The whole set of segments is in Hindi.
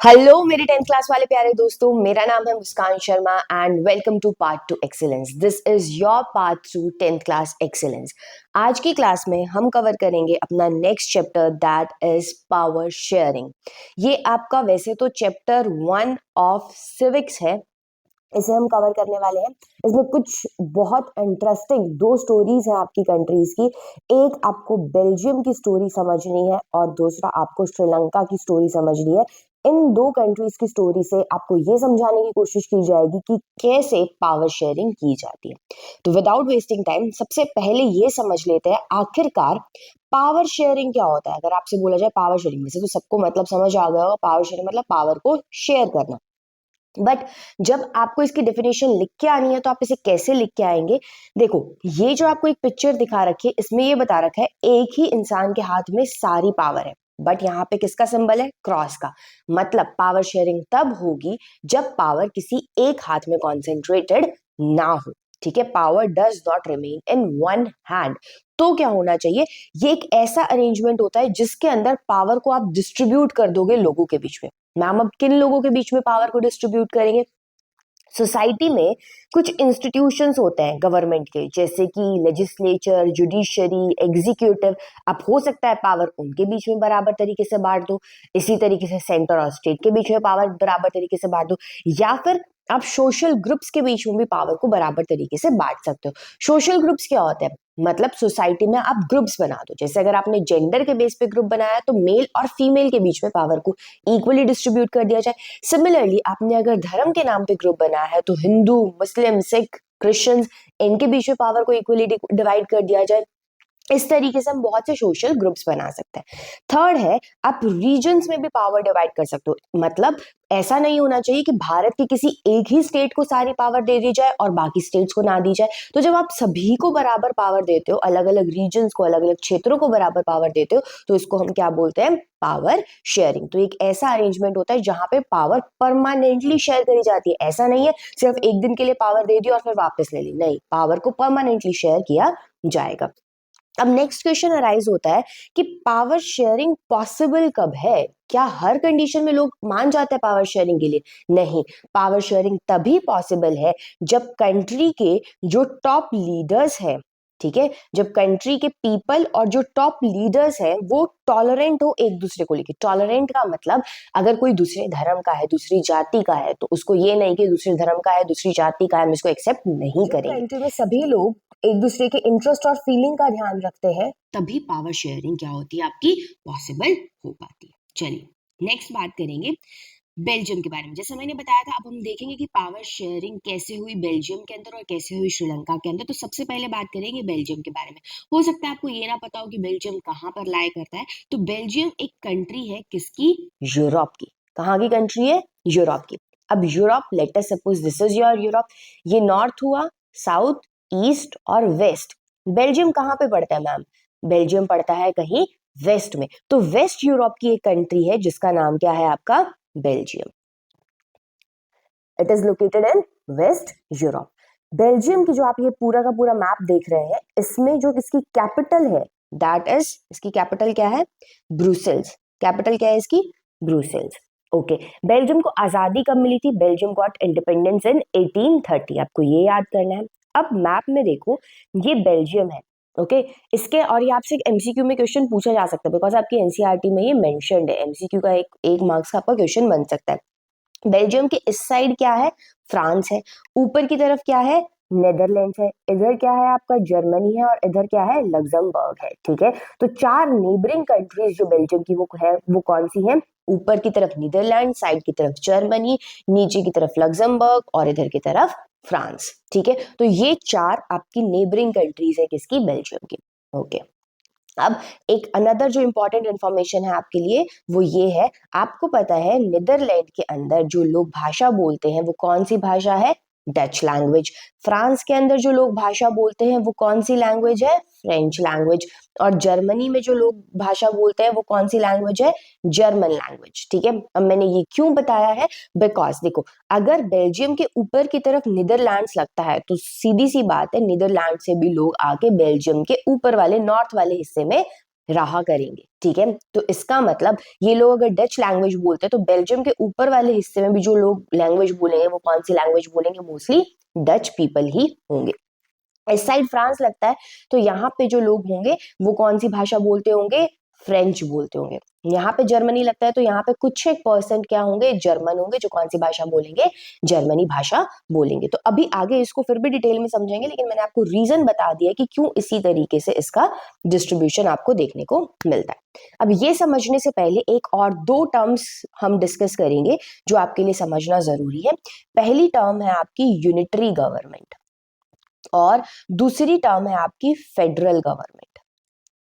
हेलो मेरे 10th क्लास वाले प्यारे दोस्तों, मेरा नाम है Muskan Sharma and welcome to part to excellence. This is your part to 10th class excellence. आज की क्लास में हम कवर करेंगे अपना next chapter that is power sharing. ये आपका वैसे तो चैप्टर 1 ऑफ सिविक्स है, इसे हम कवर करने वाले हैं। इसमें कुछ बहुत इंटरेस्टिंग दो स्टोरीज हैं आपकी कंट्रीज की। एक आपको बेल्जियम की स्टोरी समझनी है और दूसरा आपको श्रीलंका की स्टोरी समझनी है। इन दो कंट्रीज की स्टोरी से आपको ये समझाने की कोशिश की जाएगी कि कैसे पावर शेयरिंग की जाती है। तो विदाउट वेस्टिंग टाइम सबसे पहले ये समझ लेते हैं आखिरकार पावर शेयरिंग क्या होता है। अगर आपसे बोला जाए पावर शेयरिंग, वैसे तो सबको मतलब समझ आ गया होगा, पावर शेयरिंग मतलब पावर को शेयर करना। बट जब आपको इसकी डेफिनेशन लिख के आनी है तो आप इसे कैसे लिख के आएंगे। देखो, ये जो आपको एक पिक्चर दिखा रखी है, इसमें ये बता रखा है एक ही इंसान के हाथ में सारी पावर है, बट यहाँ पे किसका सिंबल है? क्रॉस का। मतलब पावर शेयरिंग तब होगी जब पावर किसी एक हाथ में कॉन्सेंट्रेटेड ना हो। ठीक है, power does not remain in one hand. तो क्या होना चाहिए? ये एक ऐसा अरेंजमेंट होता है जिसके अंदर पावर को आप डिस्ट्रीब्यूट कर दोगे लोगों के बीच में। मैम, अब किन लोगों के बीच में पावर को डिस्ट्रीब्यूट करेंगे? सोसाइटी में कुछ इंस्टीट्यूशंस होते हैं गवर्नमेंट के, जैसे कि लेजिस्लेचर, जुडिशरी, एग्जीक्यूटिव। अब हो सकता है पावर उनके बीच में बराबर तरीके से बांट दो, इसी तरीके से सेंटर और स्टेट के बीच में पावर बराबर तरीके से बांट दो, या फिर आप सोशल ग्रुप्स के बीच में भी पावर को बराबर तरीके से बांट सकते हो। सोशल ग्रुप्स क्या होते हैं? मतलब सोसाइटी में आप ग्रुप्स बना दो। जैसे अगर आपने जेंडर के बेस पे ग्रुप बनाया तो मेल और फीमेल के बीच में पावर को इक्वली डिस्ट्रीब्यूट कर दिया जाए। सिमिलरली आपने अगर धर्म के नाम पे ग्रुप बनाया है तो हिंदू, मुस्लिम, सिख, क्रिश्चियंस, इनके बीच में पावर को इक्वली डिवाइड कर दिया जाए। इस तरीके से हम बहुत से सोशल ग्रुप्स बना सकते हैं। थर्ड है, आप रीजन्स में भी पावर डिवाइड कर सकते हो। मतलब ऐसा नहीं होना चाहिए कि भारत के किसी एक ही स्टेट को सारी पावर दे दी जाए और बाकी स्टेट्स को ना दी जाए। तो जब आप सभी को बराबर पावर देते हो, अलग अलग रीजन्स को, अलग अलग क्षेत्रों को बराबर पावर देते हो, तो इसको हम क्या बोलते हैं? Power sharing. तो एक ऐसा अरेंजमेंट होता है जहां पे पावर परमानेंटली शेयर करी जाती है। ऐसा नहीं है सिर्फ एक दिन के लिए पावर दे दी और फिर वापस ले ली, नहीं, पावर को परमानेंटली शेयर किया जाएगा। अब नेक्स्ट क्वेश्चन अराइज होता है कि पावर शेयरिंग पॉसिबल कब है? क्या हर कंडीशन में लोग मान जाते हैं पावर शेयरिंग के लिए? नहीं, पावर शेयरिंग तभी पॉसिबल है जब कंट्री के जो टॉप लीडर्स हैं, ठीक है, जब कंट्री के पीपल और जो टॉप लीडर्स हैं वो टॉलरेंट हो एक दूसरे को लेके। टॉलरेंट का मतलब अगर कोई दूसरे धर्म का है, दूसरी जाति का है, तो उसको ये नहीं कि दूसरे धर्म का है, दूसरी जाति का है, हम इसको एक्सेप्ट नहीं करेंगे। कंट्री में सभी लोग एक दूसरे के इंटरेस्ट और फीलिंग का ध्यान रखते हैं, तभी पावर शेयरिंग क्या होती है आपकी? पॉसिबल हो पाती है। चलिए नेक्स्ट बात करेंगे बेल्जियम के बारे में। जैसे मैंने बताया था, अब हम देखेंगे कि पावर शेयरिंग कैसे हुई बेल्जियम के अंदर और कैसे हुई श्रीलंका के अंदर। तो सबसे पहले बात करेंगे बेल्जियम के बारे में। हो सकता है आपको ये ना पता हो कि बेल्जियम कहाँ पर लाई करता है। तो बेल्जियम एक कंट्री है किसकी? यूरोप की। कहाँ की कंट्री है? यूरोप की। अब Europe, let us suppose this is your Europe. ये नॉर्थ हुआ, साउथ, ईस्ट और वेस्ट। बेल्जियम कहाँ पे पड़ता है मैम? बेल्जियम पड़ता है कहीं वेस्ट में। तो वेस्ट यूरोप की एक कंट्री है जिसका नाम क्या है आपका? Belgium. It is located in west Europe. Belgium की जो आप ये पूरा का पूरा मैप देख रहे हैं, इसमें जो इसकी कैपिटल है दैट इज, इसकी कैपिटल क्या है? ब्रुसेल्स। कैपिटल क्या है इसकी? ब्रुसेल्स। ओके, बेल्जियम को आजादी कब मिली थी? Belgium got independence in 1830। आपको ये याद करना है। अब मैप में देखो, ये बेल्जियम है। ओके, इसके और ये आपसे एमसीक्यू में क्वेश्चन पूछा जा सकता है बिकॉज आपकी एनसीईआरटी में ये मेंशन्ड है। एमसीक्यू का एक मार्क्स का आपका क्वेश्चन बन सकता है। बेल्जियम के इस साइड क्या है? फ्रांस है। ऊपर की तरफ क्या है? नेदरलैंड्स है। इधर क्या है आपका? जर्मनी है। और इधर क्या है? लग्जमबर्ग है। ठीक है, तो चार नेबरिंग कंट्रीज जो बेल्जियम की वो है, वो कौन सी है? ऊपर की तरफ नीदरलैंड, साइड की तरफ जर्मनी, नीचे की तरफ लग्जमबर्ग और इधर की तरफ फ्रांस। ठीक है, तो ये चार आपकी नेबरिंग कंट्रीज है किसकी? बेल्जियम की। ओके, अब एक अनदर जो इंपॉर्टेंट इंफॉर्मेशन है आपके लिए वो ये है, आपको पता है नीदरलैंड के अंदर जो लोग भाषा बोलते हैं वो कौन सी भाषा है? Dutch language. फ्रांस के अंदर जो लोग भाषा बोलते हैं वो कौन सी लैंग्वेज है? French language. और जर्मनी में जो लोग भाषा बोलते हैं वो कौन सी लैंग्वेज है? German language. ठीक है, अब मैंने ये क्यों बताया है? बिकॉज देखो, अगर बेल्जियम के ऊपर की तरफ नीदरलैंड्स लगता है तो सीधी सी बात है, नीदरलैंड से भी लोग आके बेल्जियम के ऊपर वाले नॉर्थ वाले हिस्से में रहा करेंगे, ठीक है। तो इसका मतलब ये लोग अगर डच लैंग्वेज बोलते हैं तो बेल्जियम के ऊपर वाले हिस्से में भी जो लोग लैंग्वेज बोलेंगे वो कौन सी लैंग्वेज बोलेंगे, मोस्टली डच पीपल ही होंगे। इस साइड फ्रांस लगता है तो यहाँ पे जो लोग होंगे वो कौन सी भाषा बोलते होंगे, फ्रेंच बोलते होंगे। यहाँ पे जर्मनी लगता है तो यहाँ पे कुछ एक परसेंट क्या होंगे, जर्मन होंगे, जो कौन सी भाषा बोलेंगे, जर्मनी भाषा बोलेंगे। तो अभी आगे इसको फिर भी डिटेल में समझेंगे, लेकिन मैंने आपको रीजन बता दिया कि क्यों इसी तरीके से इसका डिस्ट्रीब्यूशन आपको देखने को मिलता है। अब ये समझने से पहले एक और दो टर्म्स हम डिस्कस करेंगे जो आपके लिए समझना जरूरी है। पहली टर्म है आपकी यूनिटरी गवर्नमेंट और दूसरी टर्म है आपकी फेडरल गवर्नमेंट,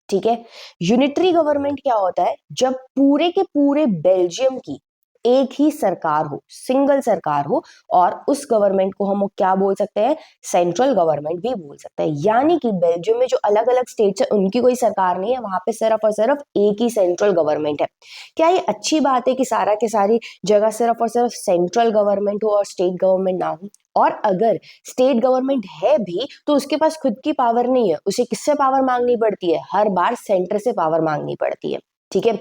ठीक है। यूनिटरी गवर्नमेंट क्या होता है, जब पूरे के पूरे बेल्जियम की एक ही सरकार हो, सिंगल सरकार हो, और उस गवर्नमेंट को हम क्या बोल सकते हैं, सेंट्रल गवर्नमेंट भी बोल सकते हैं। यानी कि बेल्जियम में जो अलग अलग स्टेट्स है उनकी कोई सरकार नहीं है, वहां पे सिर्फ और सिर्फ एक ही सेंट्रल गवर्नमेंट है। क्या ये अच्छी बात है कि सारा के सारी जगह सिर्फ और सिर्फ सेंट्रल गवर्नमेंट हो और स्टेट गवर्नमेंट ना हो? और अगर स्टेट गवर्नमेंट है भी तो उसके पास खुद की पावर नहीं है, उसे किससे पावर मांगनी पड़ती है, हर बार सेंटर से पावर मांगनी पड़ती है, ठीक है।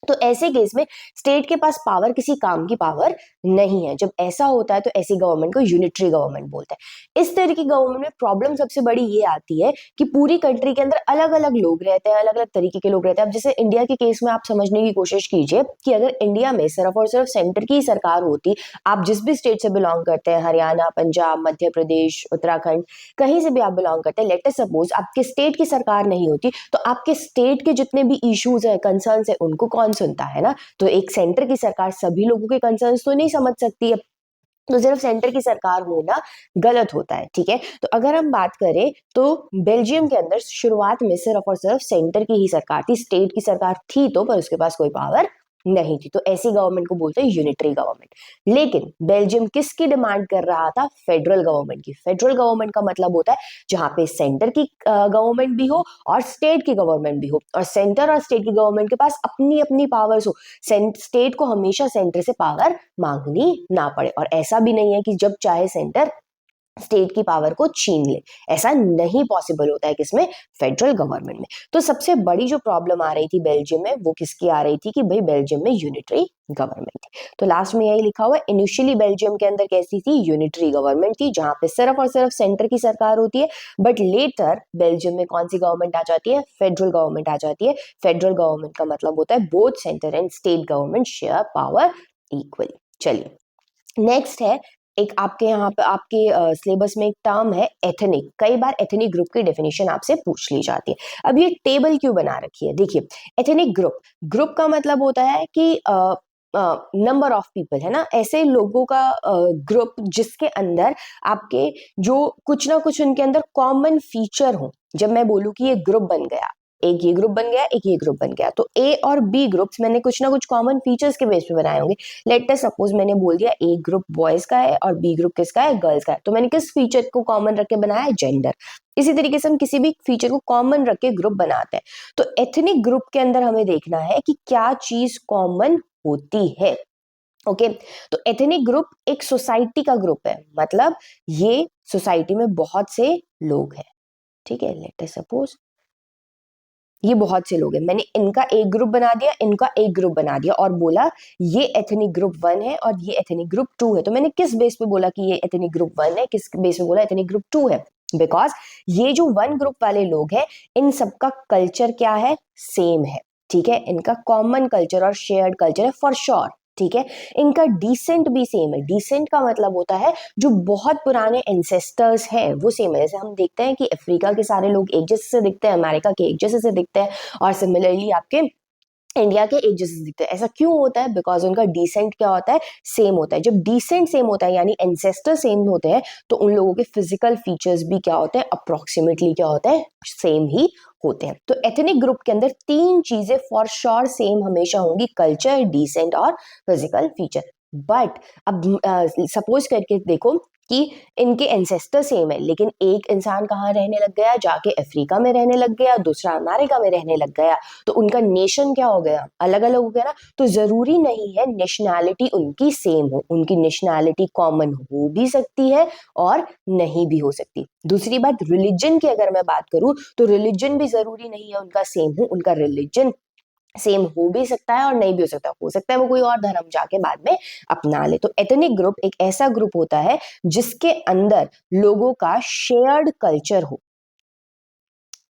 तो ऐसे केस में स्टेट के पास पावर, किसी काम की पावर नहीं है। जब ऐसा होता है तो ऐसी गवर्नमेंट को यूनिटरी गवर्नमेंट बोलते हैं। इस तरह की गवर्नमेंट में प्रॉब्लम सबसे बड़ी ये आती है कि पूरी कंट्री के अंदर अलग अलग लोग रहते हैं, अलग अलग तरीके के लोग रहते हैं। अब जैसे इंडिया के केस में आप समझने की कोशिश कीजिए कि अगर इंडिया में सिर्फ और सिर्फ सेंटर की सरकार होती, आप जिस भी स्टेट से बिलोंग करते हैं, हरियाणा, पंजाब, मध्य प्रदेश, उत्तराखंड, कहीं से भी आप बिलोंग करते हैं, लेट अस सपोज आपके स्टेट की सरकार नहीं होती, तो आपके स्टेट के जितने भी इश्यूज है, कंसर्न्स है, उनको कौन सुनता है ना? तो एक सेंटर की सरकार सभी लोगों के कंसर्न्स तो नहीं समझ सकती है, तो सिर्फ सेंटर की सरकार होना गलत होता है, ठीक है। तो अगर हम बात करें तो बेल्जियम के अंदर शुरुआत में सिर्फ और सिर्फ सेंटर की ही सरकार थी, स्टेट की सरकार थी तो पर उसके पास कोई पावर नहीं थी। तो ऐसी गवर्नमेंट को बोलते हैं यूनिटरी गवर्नमेंट। लेकिन बेल्जियम किसकी डिमांड कर रहा था, फेडरल गवर्नमेंट की। फेडरल गवर्नमेंट का मतलब होता है जहां पे सेंटर की गवर्नमेंट भी हो और स्टेट की गवर्नमेंट भी हो, और सेंटर और स्टेट की गवर्नमेंट के पास अपनी अपनी पावर्स हो, स्टेट को हमेशा सेंटर से पावर मांगनी ना पड़े। और ऐसा भी नहीं है कि जब चाहे सेंटर स्टेट की पावर को छीन ले, ऐसा नहीं पॉसिबल होता है किसमें, फेडरल गवर्नमेंट में। तो सबसे बड़ी जो प्रॉब्लम आ रही थी बेल्जियम में वो किसकी आ रही थी कि भाई बेल्जियम में यूनिटरी गवर्नमेंट थी। तो लास्ट में यही लिखा हुआ है, इनिशियली बेल्जियम के अंदर कैसी थी, यूनिटरी गवर्नमेंट थी, जहां पे सिर्फ और सिर्फ सेंटर की सरकार होती है। बट लेटर बेल्जियम में कौन सी गवर्नमेंट आ जाती है, फेडरल गवर्नमेंट आ जाती है। फेडरल गवर्नमेंट का मतलब होता है both centre and state government share power equally. चलिए नेक्स्ट है, एक आपके यहाँ पे आपके सिलेबस में एक टर्म है एथनिक। कई बार एथनिक ग्रुप की डेफिनेशन आपसे पूछ ली जाती है। अब ये टेबल क्यों बना रखी है, देखिए एथनिक ग्रुप, ग्रुप का मतलब होता है कि नंबर ऑफ पीपल, है ना, ऐसे लोगों का ग्रुप जिसके अंदर आपके जो कुछ ना कुछ उनके अंदर कॉमन फीचर हो। जब मैं बोलूं कि ये ग्रुप बन गया, एक ये ग्रुप बन गया, एक ये ग्रुप बन गया, तो ए और बी ग्रुप्स मैंने कुछ ना कुछ कॉमन फीचर्स के बेस पे बनाए होंगे। लेट अस सपोज मैंने बोल दिया ए ग्रुप बॉयज का है और बी ग्रुप किसका है, गर्ल्स का है, तो मैंने किस फीचर को कॉमन रख के बनाया है, जेंडर। इसी तरीके से हम किसी भी फीचर को कॉमन रख के ग्रुप बनाते हैं। तो एथनिक ग्रुप के अंदर हमें देखना है कि क्या चीज कॉमन होती है। ओके तो एथनिक ग्रुप एक सोसाइटी का ग्रुप है, मतलब ये सोसाइटी में बहुत से लोग हैं, ठीक है। लेट अस सपोज ये बहुत से लोग हैं, मैंने इनका एक ग्रुप बना दिया, इनका एक ग्रुप बना दिया और बोला ये एथनिक ग्रुप 1 है और ये एथनिक ग्रुप 2 है। तो मैंने किस बेस पे बोला कि ये एथनिक ग्रुप 1 है, किस बेस पे बोला एथनिक ग्रुप 2 है, बिकॉज ये जो 1 ग्रुप वाले लोग हैं इन सबका कल्चर क्या है, सेम है, ठीक है। इनका कॉमन कल्चर और शेयर्ड कल्चर है फॉर श्योर, ठीक है। इनका डिसेंट भी सेम है। डिसेंट का मतलब होता है जो बहुत पुराने एंसेस्टर्स हैं वो सेम है। जैसे हम देखते हैं कि अफ्रीका के सारे लोग एक जैसे से दिखते हैं, अमेरिका के एक जैसे से दिखते हैं, और सिमिलरली आपके इंडिया के एक जैसे दिखते हैं। ऐसा क्यों होता है, बिकॉज उनका डिसेंट क्या होता है, सेम होता है। जब डिसेंट सेम होता है यानी एंसेस्टर सेम होते हैं तो उन लोगों के फिजिकल फीचर्स भी क्या होते हैं, अप्रोक्सीमेटली क्या होता है, सेम ही होते हैं। तो एथनिक ग्रुप के अंदर 3 चीजें फॉर श्योर सेम हमेशा होंगी, कल्चर, डिसेंट और फिजिकल फीचर। बट अब सपोज करके देखो कि इनके एंसेस्टर सेम है, लेकिन एक इंसान कहाँ रहने लग गया, जाके अफ्रीका में रहने लग गया, दूसरा अमेरिका में रहने लग गया, तो उनका नेशन क्या हो गया, अलग अलग हो गया ना। तो जरूरी नहीं है नेशनैलिटी उनकी सेम हो, उनकी नेशनैलिटी कॉमन हो भी सकती है और नहीं भी हो सकती। दूसरी बात, रिलीजन की अगर मैं बात करूं तो रिलीजन भी जरूरी नहीं है उनका सेम हो, उनका रिलीजन सेम हो भी सकता है और नहीं भी हो सकता है वो कोई और धर्म जाके बाद में अपना ले। तो एथनिक ग्रुप एक ऐसा ग्रुप होता है जिसके अंदर लोगों का शेयर्ड कल्चर हो,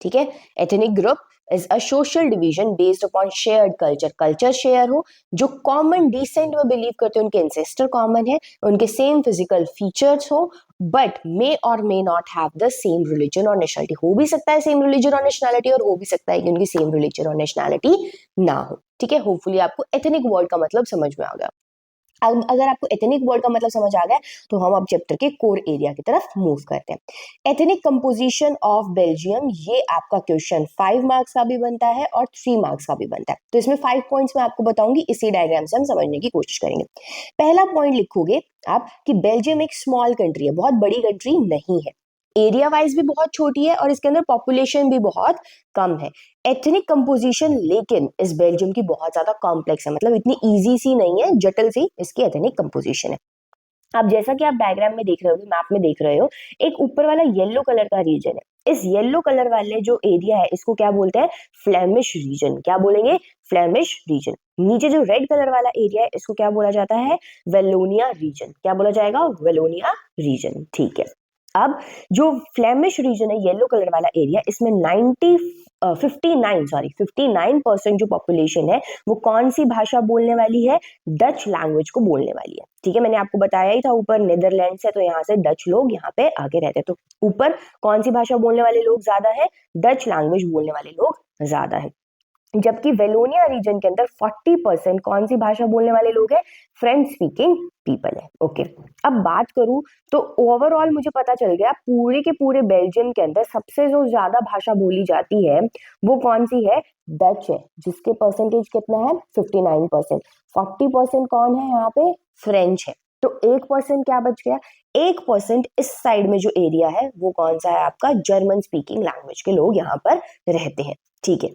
ठीक है। Ethnic group is a social division based upon shared culture, culture share हो, जो कॉमन डिसेंट में बिलीव करते हैं, उनके एंसेस्टर कॉमन है, उनके सेम फिजिकल फीचर्स हो, बट मे और may not have the same religion और नेशनलिटी। हो भी सकता है सेम रिलीजन और नेशनलिटी, और हो भी सकता है कि उनकी सेम रिलीजन और नेशनलिटी ना हो, ठीक है। होपफुली आपको एथनिक वर्ड का मतलब समझ में आ गया। अब अगर आपको एथनिक वर्ड का मतलब समझ आ गया तो हम अब चैप्टर के कोर एरिया की तरफ मूव करते हैं। एथनिक कंपोजिशन ऑफ बेल्जियम, ये आपका क्वेश्चन 5 मार्क्स का भी बनता है और 3 मार्क्स का भी बनता है। तो इसमें 5 पॉइंट्स मैं आपको बताऊंगी, इसी डायग्राम से हम समझने की कोशिश करेंगे। पहला पॉइंट लिखोगे आप कि बेल्जियम एक स्मॉल कंट्री है, बहुत बड़ी कंट्री नहीं है, एरिया वाइज भी बहुत छोटी है और इसके अंदर पॉपुलेशन भी बहुत कम है। एथनिक कंपोजिशन लेकिन इस बेल्जियम की बहुत ज्यादा कॉम्प्लेक्स है, मतलब इतनी इजी सी नहीं है, जटिल सी इसकी एथनिक कंपोजिशन है। अब जैसा कि आप डायग्राम में देख रहे हो, मैप में देख रहे हो, एक ऊपर वाला येलो कलर का रीजन है। इस येलो कलर वाले जो एरिया है इसको क्या बोलते हैं, फ्लेमिश रीजन। क्या बोलेंगे, फ्लेमिश रीजन। नीचे जो रेड कलर वाला एरिया है इसको क्या बोला जाता है, वेलोनिया रीजन। क्या बोला जाएगा, वेलोनिया रीजन, ठीक है। अब जो फ्लेमिश रीजन है, येलो कलर वाला एरिया, इसमें 59% जो पॉपुलेशन है वो कौन सी भाषा बोलने वाली है, डच लैंग्वेज को बोलने वाली है, ठीक है। मैंने आपको बताया ही था ऊपर नीदरलैंड है, तो यहाँ से डच लोग यहाँ पे आगे रहते हैं, तो ऊपर कौन सी भाषा बोलने वाले लोग ज्यादा है, डच लैंग्वेज बोलने वाले लोग ज्यादा है। जबकि वेलोनिया रीजन के अंदर 40% कौन सी भाषा बोलने वाले लोग हैं, फ्रेंच स्पीकिंग पीपल है, ओके। अब बात करूं तो ओवरऑल मुझे पता चल गया पूरे के पूरे बेल्जियम के अंदर सबसे जो ज्यादा भाषा बोली जाती है वो कौन सी है, डच है, जिसके परसेंटेज कितना है, 59%। 40% कौन है यहाँ पे, फ्रेंच है। तो 1% क्या बच गया, 1% इस साइड में जो एरिया है वो कौन सा है आपका, जर्मन स्पीकिंग लैंग्वेज के लोग यहाँ पर रहते हैं, ठीक है।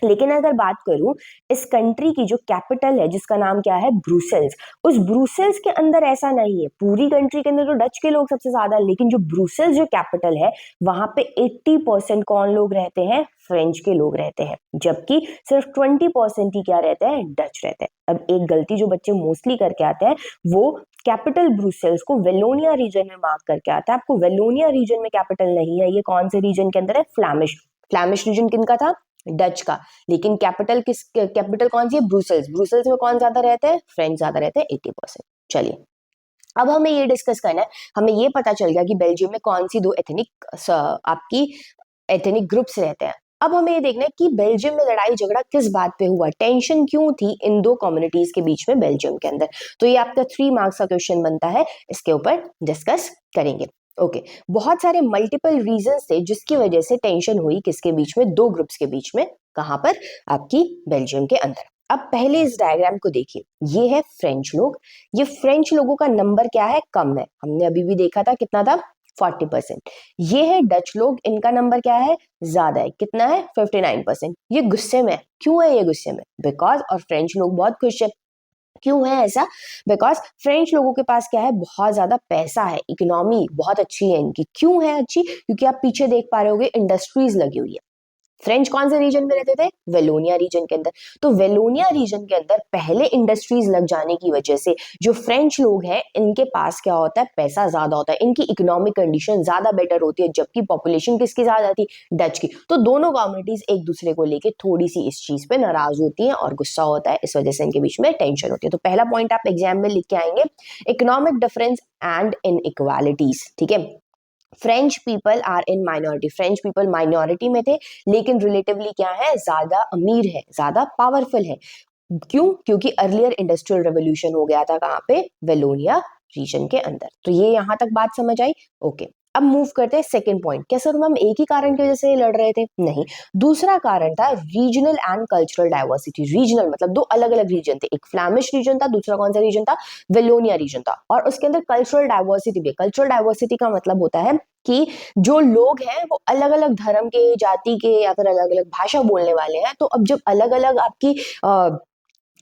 लेकिन अगर बात करूं इस कंट्री की जो कैपिटल है जिसका नाम क्या है, ब्रुसेल्स, उस ब्रुसेल्स के अंदर ऐसा नहीं है, पूरी कंट्री के अंदर तो डच के लोग सबसे ज्यादा, लेकिन जो ब्रुसेल्स जो कैपिटल है वहां पे 80% कौन लोग रहते हैं, फ्रेंच के लोग रहते हैं, जबकि सिर्फ 20% ही क्या रहते हैं, डच रहते हैं। अब एक गलती जो बच्चे मोस्टली करके आते हैं वो कैपिटल ब्रुसेल्स को वेलोनिया रीजन में मार्क करके आता है। आपको वेलोनिया रीजन में कैपिटल नहीं है, ये कौन से रीजन के अंदर है, फ्लैमिश। फ्लैमिश रीजन किनका था, डच का। लेकिन कैपिटल कौन सी है, ब्रुसेल्स। ब्रुसेल्स में कौन ज्यादा रहते हैं, फ्रेंच ज्यादा रहते हैं, 80%। चलिए अब हमें ये डिस्कस करना है, हमें ये पता चल गया कि बेल्जियम में कौन सी दो आपकी एथनिक ग्रुप्स रहते हैं। अब हमें ये देखना है कि बेल्जियम में लड़ाई झगड़ा किस बात पे हुआ, टेंशन क्यों थी इन दो कम्युनिटीज के बीच में बेल्जियम के अंदर। तो ये आपका 3 मार्क्स का क्वेश्चन बनता है, इसके ऊपर डिस्कस करेंगे, ओके। बहुत सारे मल्टीपल रीजंस थे जिसकी वजह से टेंशन हुई किसके बीच में, दो ग्रुप्स के बीच में, कहां पर, आपकी बेल्जियम के अंदर। अब पहले इस डायग्राम को देखिए, ये है फ्रेंच लोग, ये फ्रेंच लोगों का नंबर क्या है, कम है, हमने अभी भी देखा था कितना था, 40%। ये है डच लोग, इनका नंबर क्या है, ज्यादा है, कितना है, 59%। ये गुस्से में है, क्यों है ये गुस्से में, बिकॉज, और फ्रेंच लोग बहुत खुश है, क्यों है ऐसा, बिकॉज फ्रेंच लोगों के पास क्या है, बहुत ज्यादा पैसा है, इकोनॉमी बहुत अच्छी है इनकी। क्यों है अच्छी, क्योंकि आप पीछे देख पा रहे होगे इंडस्ट्रीज लगी हुई है। फ्रेंच कौन से रीजन में रहते थे, वेलोनिया रीजन के अंदर। तो वेलोनिया रीजन के अंदर पहले इंडस्ट्रीज लग जाने की वजह से जो फ्रेंच लोग हैं इनके पास क्या होता है, पैसा ज्यादा होता है, इनकी इकोनॉमिक कंडीशन ज्यादा बेटर होती है, जबकि पॉपुलेशन किसकी ज्यादा थी, डच की। तो दोनों कम्युनिटीज एक दूसरे को लेके थोड़ी सी इस चीज पे नाराज होती हैं और गुस्सा होता है, इस वजह से इनके बीच में टेंशन होती है। तो पहला पॉइंट आप एग्जाम में लिख के आएंगे, इकोनॉमिक डिफरेंस एंड इनइक्वालिटीज, ठीक है। French people are in minority, French people minority में थे, लेकिन रिलेटिवली क्या है, ज्यादा अमीर है, ज्यादा पावरफुल है। क्यों, क्योंकि अर्लियर इंडस्ट्रियल रेवोल्यूशन हो गया था कहाँ पे, वेलोनिया रीजन के अंदर। तो ये यहां तक बात समझ आई, ओके। अब मूव करते हैं सेकंड पॉइंट। क्या सर मैम एक ही कारण की वजह से लड़ रहे थे? नहीं, दूसरा कारण था regional and cultural diversity. Regional मतलब दो अलग अलग रीजन थे, एक फ्लैमिश रीजन था, दूसरा कौन सा रीजन था? वेलोनिया रीजन था। और उसके अंदर कल्चरल डाइवर्सिटी भी। कल्चरल डाइवर्सिटी का मतलब होता है कि जो लोग हैं वो अलग अलग धर्म के, जाति के या फिर अलग अलग भाषा बोलने वाले हैं। तो अब जब अलग अलग आपकी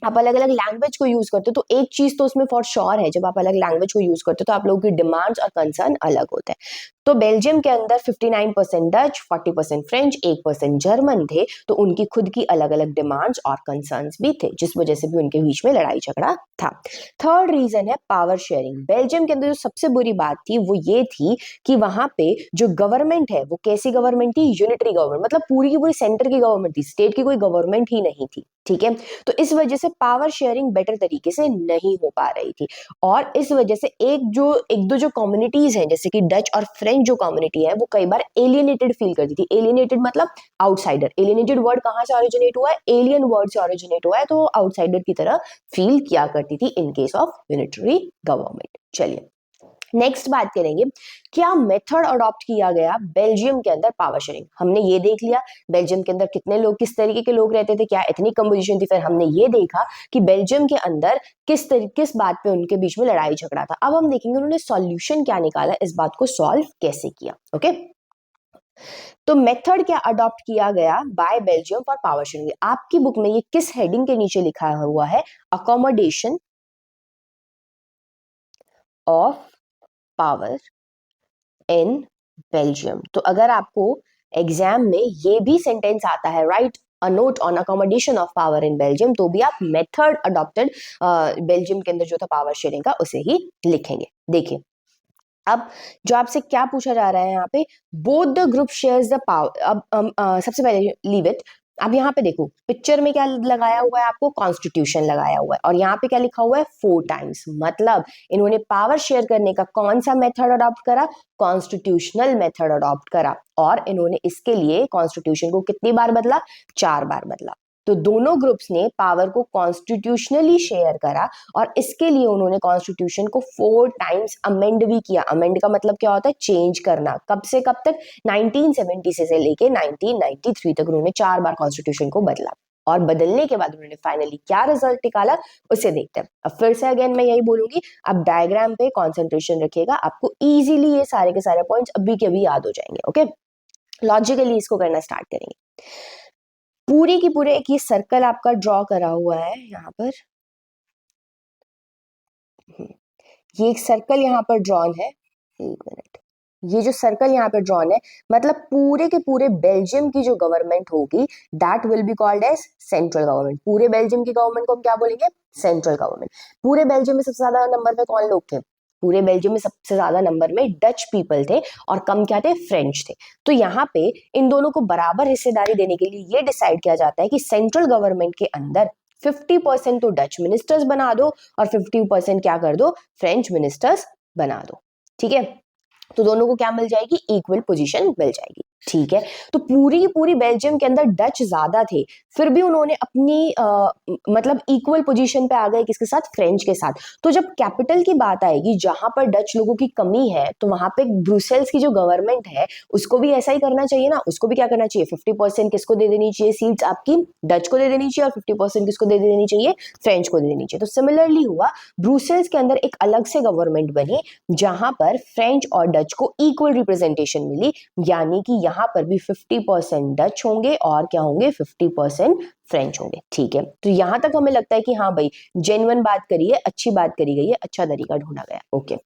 आप अलग अलग लैंग्वेज को यूज करते हो तो एक चीज तो उसमें फॉर श्योर है, जब आप अलग लैंग्वेज को यूज करते हो तो आप लोगों की डिमांड्स और कंसर्न अलग होते हैं। तो बेल्जियम के अंदर 59% डच, 40% फ्रेंच, 1% जर्मन थे। तो उनकी खुद की अलग अलग डिमांड्स और कंसर्न्स भी थे, जिस वजह से भी उनके बीच में लड़ाई झगड़ा था। थर्ड रीजन है पावर शेयरिंग। बेल्जियम के अंदर जो सबसे बुरी बात थी वो ये थी कि वहां पे जो गवर्नमेंट है वो कैसी गवर्नमेंट थी? यूनिटरी गवर्नमेंट, मतलब पूरी की पूरी सेंटर की गवर्नमेंट थी, स्टेट की कोई गवर्नमेंट ही नहीं थी। ठीक है, तो इस वजह से पावर शेयरिंग बेटर तरीके से नहीं हो पा रही थी। और इस वजह से एक दो जो कम्युनिटीज हैं, जैसे कि डच और फ्रेंच जो कम्युनिटी है, वो कई बार एलियनेटेड फील करती थी। एलियनेटेड मतलब आउटसाइडर। एलियनेटेड वर्ड कहां से ओरिजिनेट हुआ है? एलियन वर्ड से ओरिजिनेट हुआ है। तो आउटसाइडर की तरह फील किया करती थी in case of unitary government. चलिए नेक्स्ट बात करेंगे, क्या मेथड अडॉप्ट किया गया बेल्जियम के अंदर पावर शेयरिंग। हमने ये देख लिया बेल्जियम के अंदर कितने लोग, किस तरीके के लोग रहते थे, क्या एथनिक कंपोजिशन थी। फिर हमने ये देखा कि बेल्जियम के अंदर किस बात पे उनके बीच में लड़ाई झगड़ा था। अब हम देखेंगे उन्होंने सॉल्यूशन क्या निकाला, इस बात को सॉल्व कैसे किया। ओके, तो मेथड क्या अडॉप्ट किया गया by Belgium for power sharing. आपकी बुक में ये किस हेडिंग के नीचे लिखा हुआ है? Accommodation of power in Belgium. तो अगर आपको एग्जाम में ये भी सेंटेंस आता है, right a note on accommodation of power in Belgium, तो भी आप मेथड अडॉप्टेड बेल्जियम के अंदर जो था पावर शेयरिंग का, उसे ही लिखेंगे। देखिए अब जो आपसे क्या पूछा जा रहा है यहाँ पे, both the group shares the power. अब सबसे पहले लीव इट। अब यहाँ पे देखो पिक्चर में क्या लगाया हुआ है, आपको कॉन्स्टिट्यूशन लगाया हुआ है, और यहाँ पे क्या लिखा हुआ है? 4 टाइम्स। मतलब इन्होंने पावर शेयर करने का कौन सा मेथड अडॉप्ट करा? कॉन्स्टिट्यूशनल मेथड अडॉप्ट करा। और इन्होंने इसके लिए कॉन्स्टिट्यूशन को कितनी बार बदला? 4 बार बदला। तो दोनों ग्रुप्स ने पावर को कॉन्स्टिट्यूशनली शेयर करा, और इसके लिए उन्होंने कॉन्स्टिट्यूशन को 4 टाइम्स अमेंड भी किया। अमेंड का मतलब क्या होता है? चेंज करना। कब से कब तक? 1970 से लेके 1993 तक उन्होंने 4 बार कॉन्स्टिट्यूशन को बदला। और बदलने के बाद उन्होंने फाइनली क्या रिजल्ट निकाला, उसे देखते हैं। अब फिर से अगेन मैं यही बोलूंगी, अब डायग्राम पे कॉन्सेंट्रेशन रखिएगा, आपको इजीली ये सारे के सारे पॉइंट्स अभी के अभी याद हो जाएंगे। ओके, लॉजिकली इसको करना स्टार्ट करेंगे। पूरी की पूरे एक ये सर्कल आपका ड्रॉ करा हुआ है यहाँ पर। ये एक सर्कल यहाँ पर ड्रॉन है। एक मिनट, ये जो सर्कल यहाँ पे ड्रॉन है, मतलब पूरे के पूरे बेल्जियम की जो गवर्नमेंट होगी, that will be called as central government. पूरे बेल्जियम की गवर्नमेंट को हम क्या बोलेंगे? Central government. पूरे बेल्जियम में सबसे ज्यादा नंबर पे कौन लोग थे? पूरे बेल्जियम में सबसे ज्यादा नंबर में डच पीपल थे, और कम क्या थे? फ्रेंच थे। तो यहाँ पे इन दोनों को बराबर हिस्सेदारी देने के लिए ये डिसाइड किया जाता है कि सेंट्रल गवर्नमेंट के अंदर 50% तो डच मिनिस्टर्स बना दो, और 50% क्या कर दो? फ्रेंच मिनिस्टर्स बना दो। ठीक है, तो दोनों को क्या मिल जाएगी? इक्वल पोजीशन मिल जाएगी। ठीक है, तो पूरी की पूरी बेल्जियम के अंदर डच ज्यादा थे, फिर भी उन्होंने अपनी मतलब इक्वल पोजीशन पे आ गए, किसके साथ? फ्रेंच के साथ। तो जब कैपिटल की बात आएगी, जहां पर डच लोगों की कमी है, तो वहां पे ब्रुसेल्स की जो गवर्नमेंट है उसको भी ऐसा ही करना चाहिए ना। उसको भी क्या करना चाहिए? 50% किसको दे देनी चाहिए? सीट्स आपकी डच को दे देनी चाहिए, और 50% किसको दे देनी चाहिए? फ्रेंच को दे देनी चाहिए। तो सिमिलरली हुआ, ब्रुसेल्स के अंदर एक अलग से गवर्नमेंट बनी, जहां पर फ्रेंच और डच को इक्वल रिप्रेजेंटेशन मिली, यानी कि यहां पर भी 50% डच होंगे और क्या होंगे? 50% फ्रेंच होंगे। ठीक है, तो यहां तक हमें लगता है कि हाँ भाई जेन्युइन बात करी है, अच्छी बात करी गई है, अच्छा तरीका ढूंढा गया। ओके,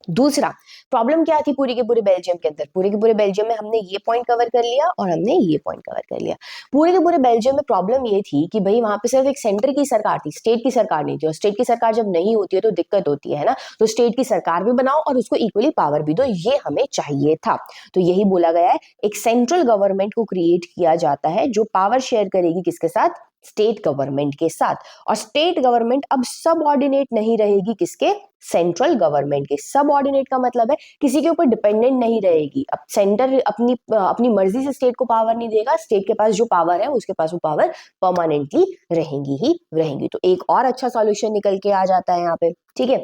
दूसरा प्रॉब्लम क्या थी पूरी के पूरे बेल्जियम के अंदर? पूरे के पूरे बेल्जियम में हमने ये पॉइंट कवर कर लिया और हमने ये पॉइंट कवर कर लिया। पूरे के पूरे बेल्जियम में प्रॉब्लम ये थी कि भाई वहां पे सिर्फ एक सेंटर की सरकार थी, स्टेट की सरकार नहीं थी। और स्टेट की सरकार जब नहीं होती है तो दिक्कत होती है ना। तो स्टेट की सरकार भी बनाओ और उसको इक्वली पावर भी दो, ये हमें चाहिए था। तो यही बोला गया है, एक सेंट्रल गवर्नमेंट को क्रिएट किया जाता है जो पावर शेयर करेगी किसके साथ? स्टेट गवर्नमेंट के साथ। और स्टेट गवर्नमेंट अब सब ऑर्डिनेट नहीं रहेगी किसके? सेंट्रल गवर्नमेंट के। सब ऑर्डिनेट का मतलब है किसी के ऊपर डिपेंडेंट नहीं रहेगी। अब सेंटर अपनी अपनी मर्जी से स्टेट को पावर नहीं देगा, स्टेट के पास जो पावर है उसके पास वो पावर परमानेंटली रहेंगी ही रहेंगी। तो एक और अच्छा सॉल्यूशन निकल के आ जाता है यहाँ पे। ठीक है,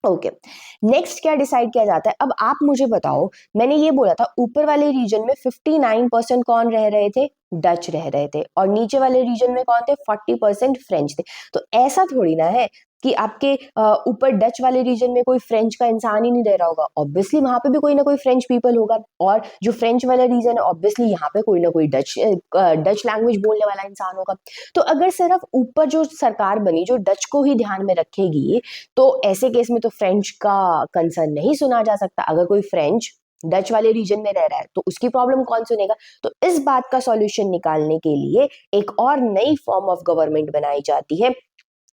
ओके, नेक्स्ट क्या डिसाइड किया जाता है? अब आप मुझे बताओ, मैंने ये बोला था ऊपर वाले रीजन में 59% कौन रह रहे थे? डच रह रहे थे, और नीचे वाले रीजन में कौन थे? 40% फ्रेंच थे। तो ऐसा थोड़ी ना है कि आपके ऊपर डच वाले रीजन में कोई फ्रेंच का इंसान ही नहीं रह रहा होगा, ऑब्वियसली वहां पे भी कोई ना कोई फ्रेंच पीपल होगा, और जो फ्रेंच वाला रीजन है ऑब्वियसली यहाँ पे कोई ना कोई डच लैंग्वेज बोलने वाला इंसान होगा। तो अगर सिर्फ ऊपर जो सरकार बनी जो डच को ही ध्यान में रखेगी, तो ऐसे केस में तो फ्रेंच का कंसर्न नहीं सुना जा सकता। अगर कोई फ्रेंच डच वाले रीजन में रह रहा है तो उसकी प्रॉब्लम कौन सुनेगा? तो इस बात का सॉल्यूशन निकालने के लिए एक और नई फॉर्म ऑफ गवर्नमेंट बनाई जाती है,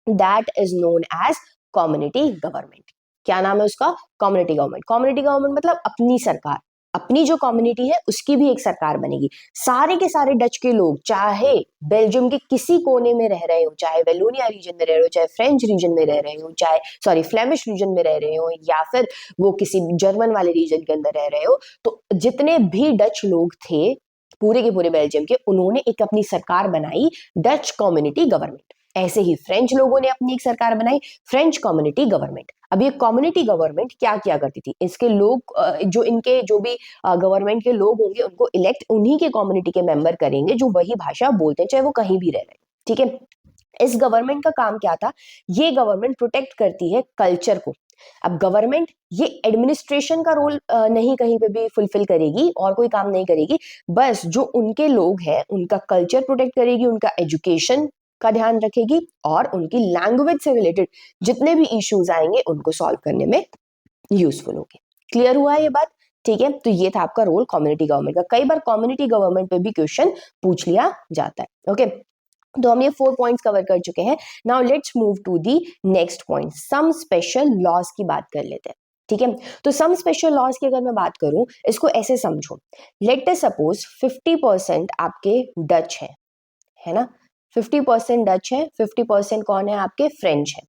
that is known as community government. क्या नाम है उसका? Community government. कम्युनिटी गवर्नमेंट मतलब अपनी सरकार, अपनी जो कम्युनिटी है उसकी भी एक सरकार बनेगी। सारे के सारे डच के लोग चाहे बेल्जियम के किसी कोने में रह रहे हो, चाहे वेलोनिया रीजन में रह रहे हो, चाहे फ्रेंच रीजन में रह रहे हो, चाहे सॉरी फ्लेमिश रीजन में रह रहे हो, या फिर वो किसी जर्मन वाले रीजन के अंदर रह रहे हो, तो जितने भी डच लोग थे पूरे के पूरे बेल्जियम के, उन्होंने एक अपनी सरकार बनाई, डच कम्युनिटी गवर्नमेंट। ऐसे ही फ्रेंच लोगों ने अपनी एक सरकार बनाई, फ्रेंच कम्युनिटी गवर्नमेंट। अब ये कम्युनिटी गवर्नमेंट क्या किया करती थी? इसके लोग जो इनके जो भी गवर्नमेंट के लोग होंगे उनको इलेक्ट उन्हीं के कम्युनिटी के मेंबर करेंगे जो वही भाषा बोलते हैं, चाहे वो कहीं भी रह रहे हैं। ठीक है, इस गवर्नमेंट का काम क्या था? ये गवर्नमेंट प्रोटेक्ट करती है कल्चर को। अब गवर्नमेंट ये एडमिनिस्ट्रेशन का रोल नहीं कहीं पे भी फुलफिल करेगी और कोई काम नहीं करेगी, बस जो उनके लोग हैं उनका कल्चर प्रोटेक्ट करेगी, उनका एजुकेशन का ध्यान रखेगी, और उनकी लैंग्वेज से रिलेटेड जितने भी इश्यूज आएंगे उनको सॉल्व करने में यूजफुल होगी। क्लियर हुआ ये बात? ठीक है, तो ये था आपका रोल कम्युनिटी गवर्नमेंट का। कई बार कम्युनिटी गवर्नमेंट पे भी क्वेश्चन पूछ लिया जाता है। ओके, तो हम ये 4 पॉइंट्स कवर कर चुके हैं। Now let's move to the next point, some special laws की बात कर लेते हैं। ठीक है, तो सम स्पेशल लॉज की अगर मैं बात करूं, इसको ऐसे समझो, लेट अस सपोज 50% आपके डच है ना, 50% डच है, 50% कौन है आपके? फ्रेंच है।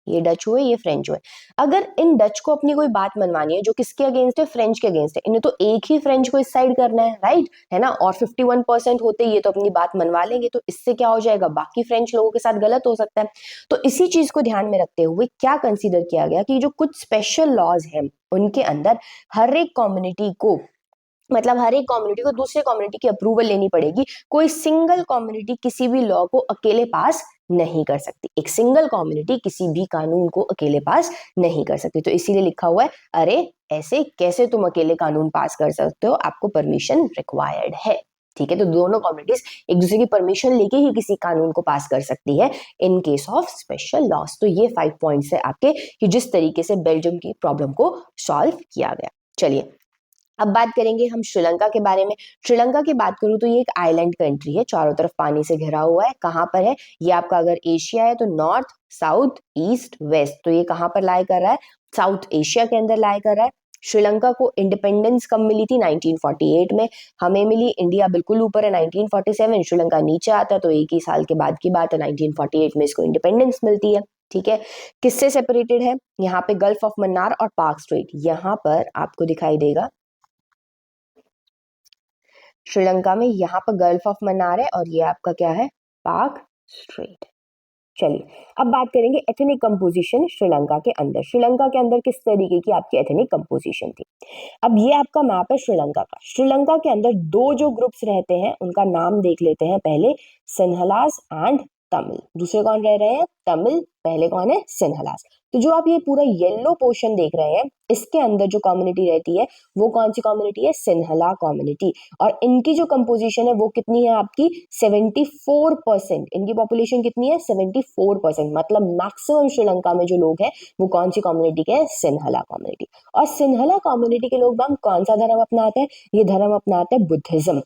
ये डच हुए, ये फ्रेंच हुए। अगर इन डच को अपनी कोई बात मनवानी है जो किसके अगेंस्ट है? फ्रेंच के अगेंस्ट है, इन्हें तो एक ही फ्रेंच को इस साइड करना है, राइट है ना, और 51% होते ये तो अपनी बात मनवा लेंगे, तो इससे क्या हो जाएगा? बाकी फ्रेंच लोगों के साथ गलत हो सकता है। तो इसी चीज को ध्यान में रखते हुए क्या कंसीडर किया गया कि जो कुछ स्पेशल लॉज हैं उनके अंदर हर एक कम्युनिटी को, मतलब हर एक कम्युनिटी को दूसरे कम्युनिटी की अप्रूवल लेनी पड़ेगी। कोई सिंगल कम्युनिटी किसी भी लॉ को अकेले पास नहीं कर सकती, एक सिंगल कम्युनिटी किसी भी कानून को अकेले पास नहीं कर सकती। तो इसीलिए लिखा हुआ है, अरे ऐसे कैसे तुम अकेले कानून पास कर सकते हो, आपको परमिशन रिक्वायर्ड है। ठीक है, तो दोनों कम्युनिटीज एक दूसरे की परमिशन लेके ही किसी कानून को पास कर सकती है in case of special loss. तो ये 5 पॉइंट्स है आपके कि जिस तरीके से बेल्जियम की प्रॉब्लम को सॉल्व किया गया। चलिए अब बात करेंगे हम श्रीलंका के बारे में। श्रीलंका की बात करूं तो ये एक आइलैंड कंट्री है, चारों तरफ पानी से घिरा हुआ है। कहाँ पर है ये? आपका अगर एशिया है तो नॉर्थ, साउथ, ईस्ट, वेस्ट, तो ये कहाँ पर लाई कर रहा है? साउथ एशिया के अंदर लाई कर रहा है। श्रीलंका को इंडिपेंडेंस कब मिली थी? 1948 में। हमें मिली, इंडिया बिल्कुल ऊपर है 1947, श्रीलंका नीचे आता है, तो एक ही साल के बाद की बात है, 1948 में इसको इंडिपेंडेंस मिलती है। ठीक है, किससे सेपरेटेड है? यहाँ पे गल्फ ऑफ मन्नार और पाक स्ट्रेट, यहाँ पर आपको दिखाई देगा श्रीलंका में, यहाँ पर गल्फ ऑफ मन्नार है और ये आपका क्या है? पाक स्ट्रेट। चलिए अब बात करेंगे एथनिक कंपोजिशन श्रीलंका के अंदर। श्रीलंका के अंदर किस तरीके की आपकी एथनिक कंपोजिशन थी? अब ये आपका मैप है श्रीलंका का। श्रीलंका के अंदर दो जो ग्रुप्स रहते हैं उनका नाम देख लेते हैं पहले, सिन्हलास एंड तमिल। दूसरे कौन रह रहे हैं? तमिल। पहले कौन है? सिन्हलास। तो जो आप ये पूरा येलो पोर्शन देख रहे हैं इसके अंदर जो कम्युनिटी रहती है वो कौन सी कम्युनिटी है? सिन्हला कम्युनिटी। और इनकी जो कंपोजिशन है वो कितनी है आपकी? 74%। इनकी पॉपुलेशन कितनी है? 74%। मतलब मैक्सिमम श्रीलंका में जो लोग हैं वो कौन सी कम्युनिटी के हैं? सिन्हला कम्युनिटी। और सिन्हला कम्युनिटी के लोग मैम कौन सा धर्म अपनाते हैं? ये धर्म अपनाते हैं बुद्धिज्म।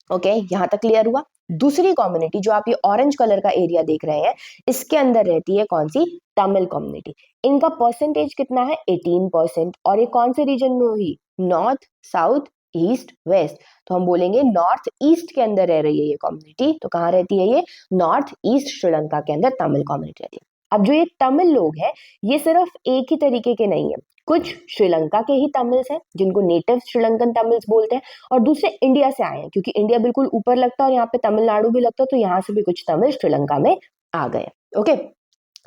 ओके, यहाँ तक क्लियर हुआ। दूसरी कम्युनिटी जो आप ये ऑरेंज कलर का एरिया देख रहे हैं इसके अंदर रहती है कौन सी? तमिल कम्युनिटी। इनका परसेंटेज कितना है? 18%। और ये कौन से रीजन में हुई? North, south, east, west. तो हम बोलेंगे नॉर्थ ईस्ट के अंदर रह रही है ये कम्युनिटी। तो कहाँ रहती है ये? नॉर्थ ईस्ट श्रीलंका के अंदर तमिल कम्युनिटी रहती है। अब जो ये तमिल लोग हैं ये सिर्फ एक ही तरीके के नहीं है, कुछ श्रीलंका के ही तमिल्स हैं जिनको नेटिव श्रीलंकन तमिल्स बोलते हैं, और दूसरे इंडिया से आए हैं क्योंकि इंडिया बिल्कुल ऊपर लगता है और यहाँ पे तमिलनाडु भी लगता है, तो यहाँ से भी कुछ तमिल श्रीलंका में आ गए। ओके,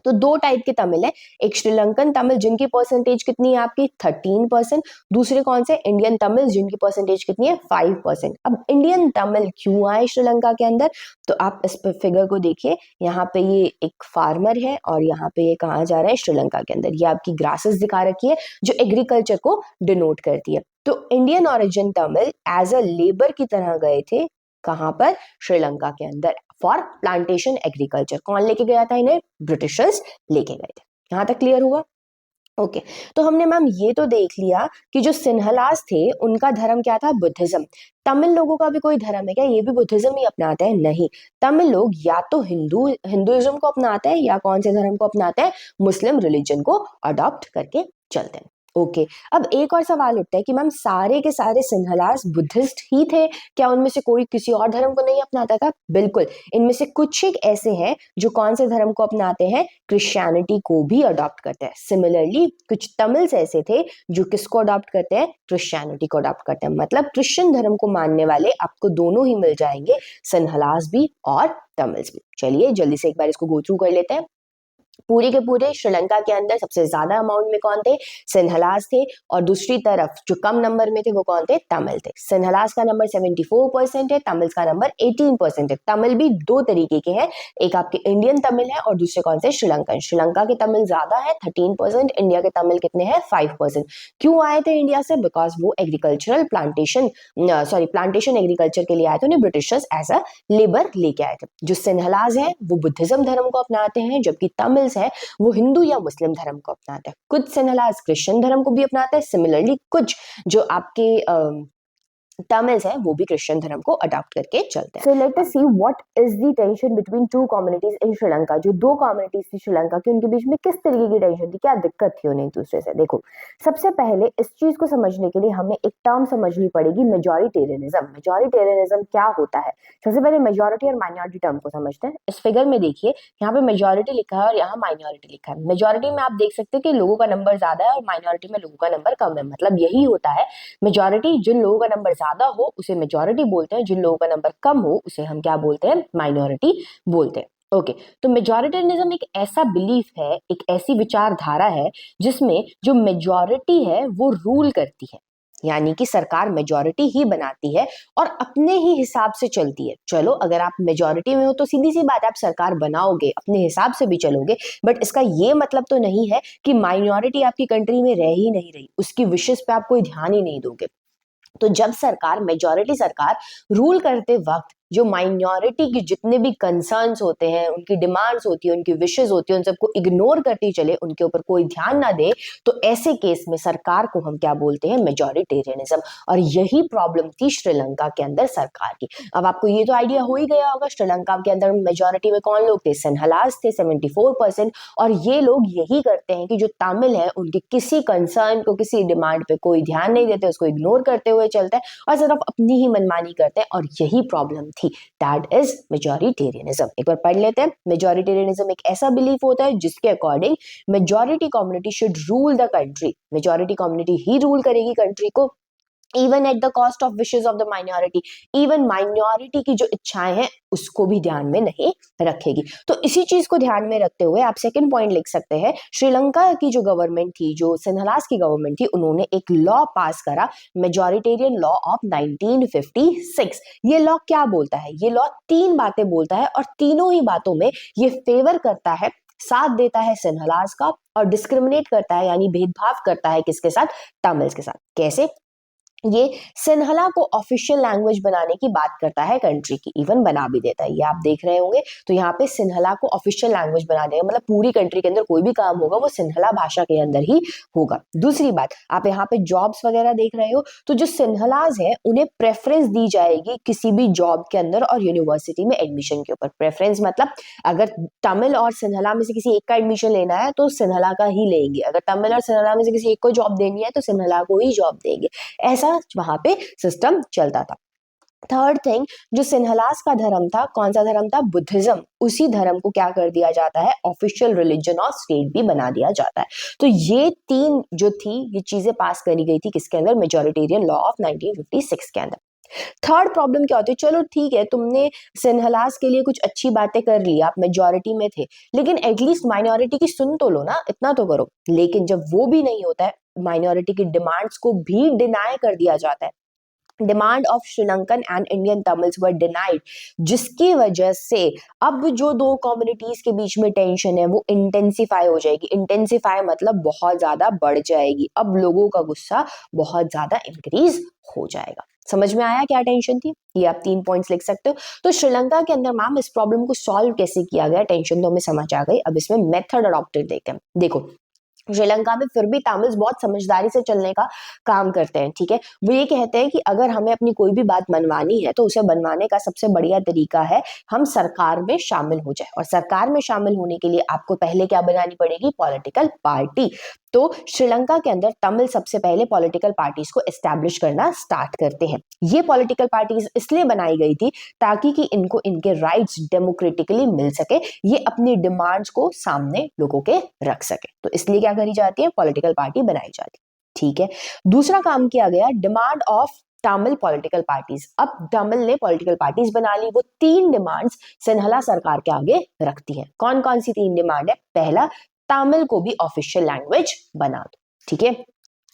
तो दो टाइप के तमिल है, एक श्रीलंकन तमिल जिनकी परसेंटेज कितनी है आपकी 13%, दूसरे कौन से इंडियन तमिल जिनकी परसेंटेज कितनी है 5%। अब इंडियन तमिल क्यों आए श्रीलंका के अंदर, तो आप इस फिगर को देखिए, यहाँ पे ये एक फार्मर है और यहाँ पे ये कहाँ जा रहा है श्रीलंका के अंदर, ये आपकी ग्रासेस दिखा रखी है जो एग्रीकल्चर को डिनोट करती है। तो Indian origin Tamil as a labour की तरह गए थे कहाँ पर, श्रीलंका के अंदर, फॉर प्लांटेशन एग्रीकल्चर। कौन लेके गया था इन्हें, ब्रिटिशर्स लेके गए थे। यहां तक क्लियर हुआ? ओके तो हमने मैम ये तो देख लिया कि जो सिन्हलास थे उनका धर्म क्या था, बुद्धिज्म। तमिल लोगों का भी कोई धर्म है क्या, ये भी बुद्धिज्म ही अपनाते हैं? नहीं, तमिल लोग या तो हिंदुइज्म को अपनाते हैं या कौन से धर्म को अपनाते हैं, मुस्लिम रिलीजन को अडॉप्ट करके चलते हैं। ओके अब एक और सवाल उठता है कि मैम सारे के सारे सिन्हलास बुद्धिस्ट ही थे क्या, उनमें से कोई किसी और धर्म को नहीं अपनाता था? बिल्कुल, इनमें से कुछ एक ऐसे हैं जो कौन से धर्म को अपनाते हैं, क्रिश्चियनिटी को भी अडॉप्ट करते हैं। सिमिलरली कुछ तमिल्स ऐसे थे जो किसको अडॉप्ट करते हैं, क्रिश्चियनिटी को अडॉप्ट करते हैं। मतलब क्रिश्चियन धर्म को मानने वाले आपको दोनों ही मिल जाएंगे, सिन्हलास भी और तमिल्स भी। चलिए जल्दी से एक बार इसको गो थ्रू कर लेते हैं। पूरे के पूरे श्रीलंका के अंदर सबसे ज्यादा अमाउंट में कौन थे, सिन्हलास थे, और दूसरी तरफ जो कम नंबर में थे वो कौन थे, तमिल थे। सिन्हलास का नंबर 74% है, तमिल्स का नंबर 18% है। तमिल भी दो तरीके के हैं, एक आपके इंडियन तमिल है और दूसरे कौन से, श्रीलंकन। श्रीलंका के तमिल ज्यादा है 13%, इंडिया के तमिल कितने हैं 5%। क्यों आए थे इंडिया से, बिकॉज वो एग्रीकल्चरल प्लांटेशन एग्रीकल्चर के लिए आए थे, उन्हें ब्रिटिशर्स एज अ लेबर लेके आए थे। जो सिन्हलास है वो बुद्धिज्म धर्म को अपनाते हैं, जबकि तमिल है वो हिंदू या मुस्लिम धर्म को अपनाते हैं। कुछ सिन्हलास क्रिश्चियन धर्म को भी अपनाते हैं, सिमिलरली कुछ जो आपके तमिल्स है वो भी क्रिश्चियन धर्म को अडॉप्ट करके चलते हैं। So let us see what is the tension between two communities in Sri Lanka. जो दो कम्युनिटीज थी श्रीलंका की, उनके बीच में किस तरीके की टेंशन थी, क्या दिक्कत थी उन्हें एक दूसरे से। देखो सबसे पहले इस चीज को समझने के लिए हमें एक टर्म समझनी पड़ेगी, मेजॉरिटेरियनिज्म। मेजॉरिटेरियनिज्म क्या होता है, सबसे पहले मेजॉरिटी और माइनॉरिटी टर्म को समझते हैं। इस फिगर में देखिए, यहाँ पे मेजॉरिटी लिखा है और यहाँ माइनॉरिटी लिखा है। मेजॉरिटी में आप देख सकते हैं कि लोगों का नंबर ज्यादा है और माइनॉरिटी में लोगों का नंबर कम है। मतलब यही होता है, मेजॉरिटी जिन लोगों का नंबर ज्यादा हो उसे मेजॉरिटी बोलते हैं, जिन लोगों का नंबर कम हो उसे हम क्या बोलते हैं, माइनॉरिटी बोलते हैं। ओके तो मेजॉरिटेरियनिज्म एक ऐसा बिलीफ है, एक ऐसी विचारधारा है जिसमें जो मेजॉरिटी है वो रूल करती है, यानी कि सरकार मेजॉरिटी ही बनाती है और अपने ही हिसाब से चलती है। चलो अगर आप मेजॉरिटी में हो तो सीधी सी बात है, आप सरकार बनाओगे, अपने हिसाब से भी चलोगे, बट इसका ये मतलब तो नहीं है कि माइनॉरिटी आपकी कंट्री में रह ही नहीं रही, उसकी विशेष पे आप कोई ध्यान ही नहीं दोगे। तो जब सरकार, मेजॉरिटी सरकार रूल करते वक्त जो माइनॉरिटी के जितने भी कंसर्न्स होते हैं, उनकी डिमांड्स होती है, उनकी विशेस होती है, उन सबको इग्नोर करती चले, उनके ऊपर कोई ध्यान ना दे, तो ऐसे केस में सरकार को हम क्या बोलते हैं, मेजॉरिटेरियनिज्म। और यही प्रॉब्लम थी श्रीलंका के अंदर सरकार की। अब आपको ये तो आइडिया हो ही गया होगा, श्रीलंका के अंदर मेजॉरिटी में कौन लोग थे, सिन्हलास थे 74%, और ये लोग यही करते हैं कि जो तमिल है उनके किसी कंसर्न को, किसी डिमांड पे कोई ध्यान नहीं देते, उसको इग्नोर करते हुए चलते हैं और सिर्फ अपनी ही मनमानी करते हैं, और यही प्रॉब्लम थी। That is majoritarianism. एक बार पढ़ लेते हैं। मेजॉरिटेरियनिज्म एक ऐसा बिलीफ होता है जिसके according majority community should rule the country, majority community he rule करेगी कंट्री को, even at the cost of wishes of the minority. Even minority की जो इच्छाएं हैं उसको भी ध्यान में नहीं रखेगी। तो इसी चीज को ध्यान में रखते हुए आप सेकंड पॉइंट लिख सकते हैं, श्रीलंका की जो गवर्नमेंट थी, जो सिन्हलास की गवर्नमेंट थी, उन्होंने एक लॉ पास करा, मेजॉरिटेरियन लॉ ऑफ 1956। ये लॉ क्या बोलता है, ये लॉ तीन बातें बोलता है और तीनों ही बातों में ये फेवर करता है, साथ देता है सिन्हलास का, और डिस्क्रिमिनेट करता है यानी भेदभाव करता है किसके साथ, तमिल्स के साथ। कैसे, ये सिन्हला को ऑफिशियल लैंग्वेज बनाने की बात करता है कंट्री की, इवन बना भी देता है, ये आप देख रहे होंगे। तो यहाँ पे सिन्हला को ऑफिशियल लैंग्वेज बना देगा, मतलब पूरी कंट्री के अंदर कोई भी काम होगा वो सिन्हला भाषा के अंदर ही होगा। दूसरी बात, आप यहाँ पे जॉब्स वगैरह देख रहे हो, तो जो सिन्हलाज है उन्हें प्रेफरेंस दी जाएगी किसी भी जॉब के अंदर और यूनिवर्सिटी में एडमिशन के ऊपर। प्रेफरेंस मतलब अगर तमिल और सिन्हला में से किसी एक का एडमिशन लेना है तो सिन्हला का ही लेंगे, अगर तमिल और सिन्हला में से किसी एक को जॉब देनी है तो सिन्हला को ही जॉब देंगे, ऐसा वहां पे सिस्टम चलता था। थर्ड थिंग, जो सिन्हलास का धर्म था, कौन सा धर्म था, बुद्धिज्म, उसी धर्म को क्या कर दिया जाता है, ऑफिशियल रिलीजन ऑफ स्टेट भी बना दिया जाता है। तो ये तीन जो थी, ये चीजें पास करी गई थी किसके अंदर, मेजॉरिटेरियन लॉ ऑफ 1956 के अंदर। थर्ड प्रॉब्लम क्या होती है, चलो ठीक है तुमने सिन्हलास के लिए कुछ अच्छी बातें कर ली, आप मेजोरिटी में थे, लेकिन एटलीस्ट माइनॉरिटी की सुन तो लो ना, इतना तो करो। लेकिन जब वो भी नहीं होता है, माइनॉरिटी की डिमांड्स को भी डिनाई कर दिया जाता है, demand of Sri Lankan and Indian Tamils were denied, जिसकी वजह से अब जो दो कम्युनिटीज के बीच में टेंशन है वो इंटेंसिफाई हो जाएगी। इंटेंसिफाई मतलब बहुत ज्यादा बढ़ जाएगी, अब लोगों का गुस्सा बहुत ज्यादा इंक्रीज हो जाएगा। समझ में आया क्या टेंशन थी? ये आप 3 पॉइंट्स लिख सकते हो। तो श्रीलंका के अंदर मैम इस प्रॉब्लम को सॉल्व कैसे किया गया, टेंशन तो हमें समझ आ गई, अब इसमें मेथड अडॉप्टेड देखते हैं। देखो, श्रीलंका में फिर भी तमिल्स बहुत समझदारी से चलने का काम करते हैं, ठीक है। वो ये कहते हैं कि अगर हमें अपनी कोई भी बात मनवानी है तो उसे बनवाने का सबसे बढ़िया तरीका है हम सरकार में शामिल हो जाए, और सरकार में शामिल होने के लिए आपको पहले क्या बनानी पड़ेगी, पॉलिटिकल पार्टी। तो श्रीलंका के अंदर तमिल सबसे पहले पॉलिटिकल पार्टीज को एस्टैब्लिश करना स्टार्ट करते हैं। ये पॉलिटिकल पार्टीज इसलिए बनाई गई थी ताकि कि इनको इनके राइट्स डेमोक्रेटिकली मिल सके, ये अपनी डिमांड्स को सामने लोगों के रख सके, तो इसलिए क्या करी जाती है, पॉलिटिकल पार्टी बनाई जाती है, ठीक है। दूसरा काम किया गया, demand of Tamil political parties. अब तमिल ने पॉलिटिकल पार्टीज बना ली, वो 3 डिमांड्स सिन्हला सरकार के आगे रखती है। कौन कौन सी 3 डिमांड है? पहला, तमिल को भी ऑफिशियल लैंग्वेज बना दो, ठीक है।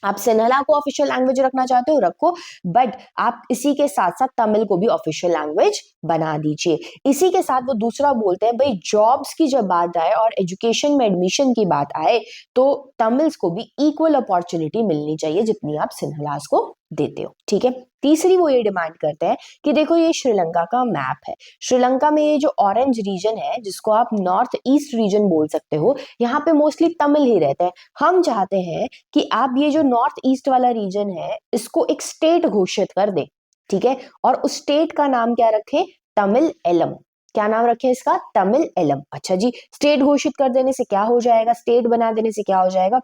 आप सिन्हला को ऑफिशियल लैंग्वेज रखना चाहते हो रखो, बट आप इसी के साथ साथ तमिल को भी ऑफिशियल लैंग्वेज बना दीजिए। इसी के साथ वो दूसरा बोलते हैं, भाई जॉब्स की जब बात आए और एजुकेशन में एडमिशन की बात आए तो तमिल्स को भी इक्वल अपॉर्चुनिटी मिलनी चाहिए जितनी आप सिन्हलास को देते हो, ठीक है। तीसरी वो ये डिमांड करते हैं कि देखो ये श्रीलंका का मैप है, श्रीलंका में ये जो ऑरेंज रीजन है जिसको आप नॉर्थ ईस्ट रीजन बोल सकते हो, यहाँ पे मोस्टली तमिल ही रहते हैं। हम चाहते हैं कि आप ये जो नॉर्थ ईस्ट वाला रीजन है इसको एक स्टेट घोषित कर दे, ठीक है। और उस स्टेट का नाम क्या रखें, तमिल एलम। क्या नाम रखें इसका, तमिल एलम। अच्छा जी, स्टेट घोषित कर देने से क्या हो जाएगा, स्टेट बना देने से क्या हो जाएगा,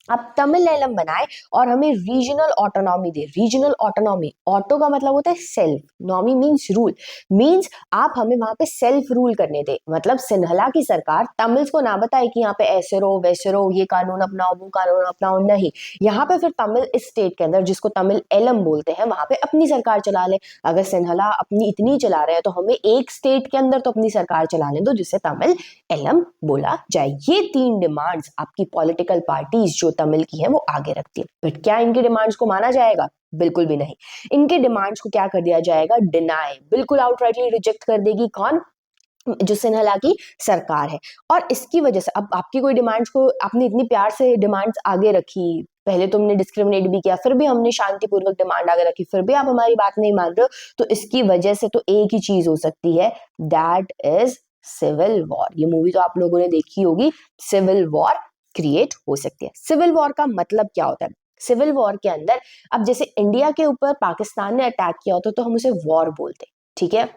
आप तमिल एलम बनाए और हमें रीजनल ऑटोनॉमी दे। रीजनल ऑटोनॉमी, ऑटो का मतलब होता है सेल्फ, नॉमी मींस रूल, मींस आप हमें वहां पे सेल्फ रूल करने दे। मतलब सिन्हला की सरकार तमिल्स को ना बताए कि यहाँ पे ऐसे रहो वैसे रहो, ये कानून अपनाओ वो कानून अपनाओ, नहीं, यहाँ पे फिर तमिल इस स्टेट के अंदर जिसको तमिल एलम बोलते हैं वहां पे अपनी सरकार चला ले। अगर सिन्हला अपनी इतनी चला रहे हैं तो हमें एक स्टेट के अंदर तो अपनी सरकार चलाने दो जिसे तमिल एलम बोला जाए। ये 3 डिमांड्स आपकी पॉलिटिकल पार्टीज जो तमिल की है वो आगे रखती है। बट क्या इनकी डिमांड्स को माना जाएगा? बिल्कुल भी नहीं। इनके डिमांड्स को क्या कर दिया जाएगा, डिनाई, बिल्कुल आउटराइटली रिजेक्ट कर देगी। कौन? जो सिन्हला की सरकार है। और इसकी वजह से अब आपकी कोई डिमांड्स को आपने इतनी प्यार से डिमांड्स आगे रखी, पहले तुमने डिस्क्रिमिनेट भी किया, फिर भी हमने शांतिपूर्वक डिमांड आगे रखी, फिर भी आप हमारी बात नहीं मान रहे हो, तो इसकी वजह से तो एक ही चीज हो सकती है, दैट इज सिविल वॉर। ये मूवी तो आप लोगों ने देखी होगी, सिविल वॉर क्रिएट हो सकती है। सिविल वॉर का मतलब क्या होता है? सिविल वॉर के अंदर अब जैसे इंडिया के ऊपर पाकिस्तान ने अटैक किया होता तो हम उसे वॉर बोलते, ठीक है।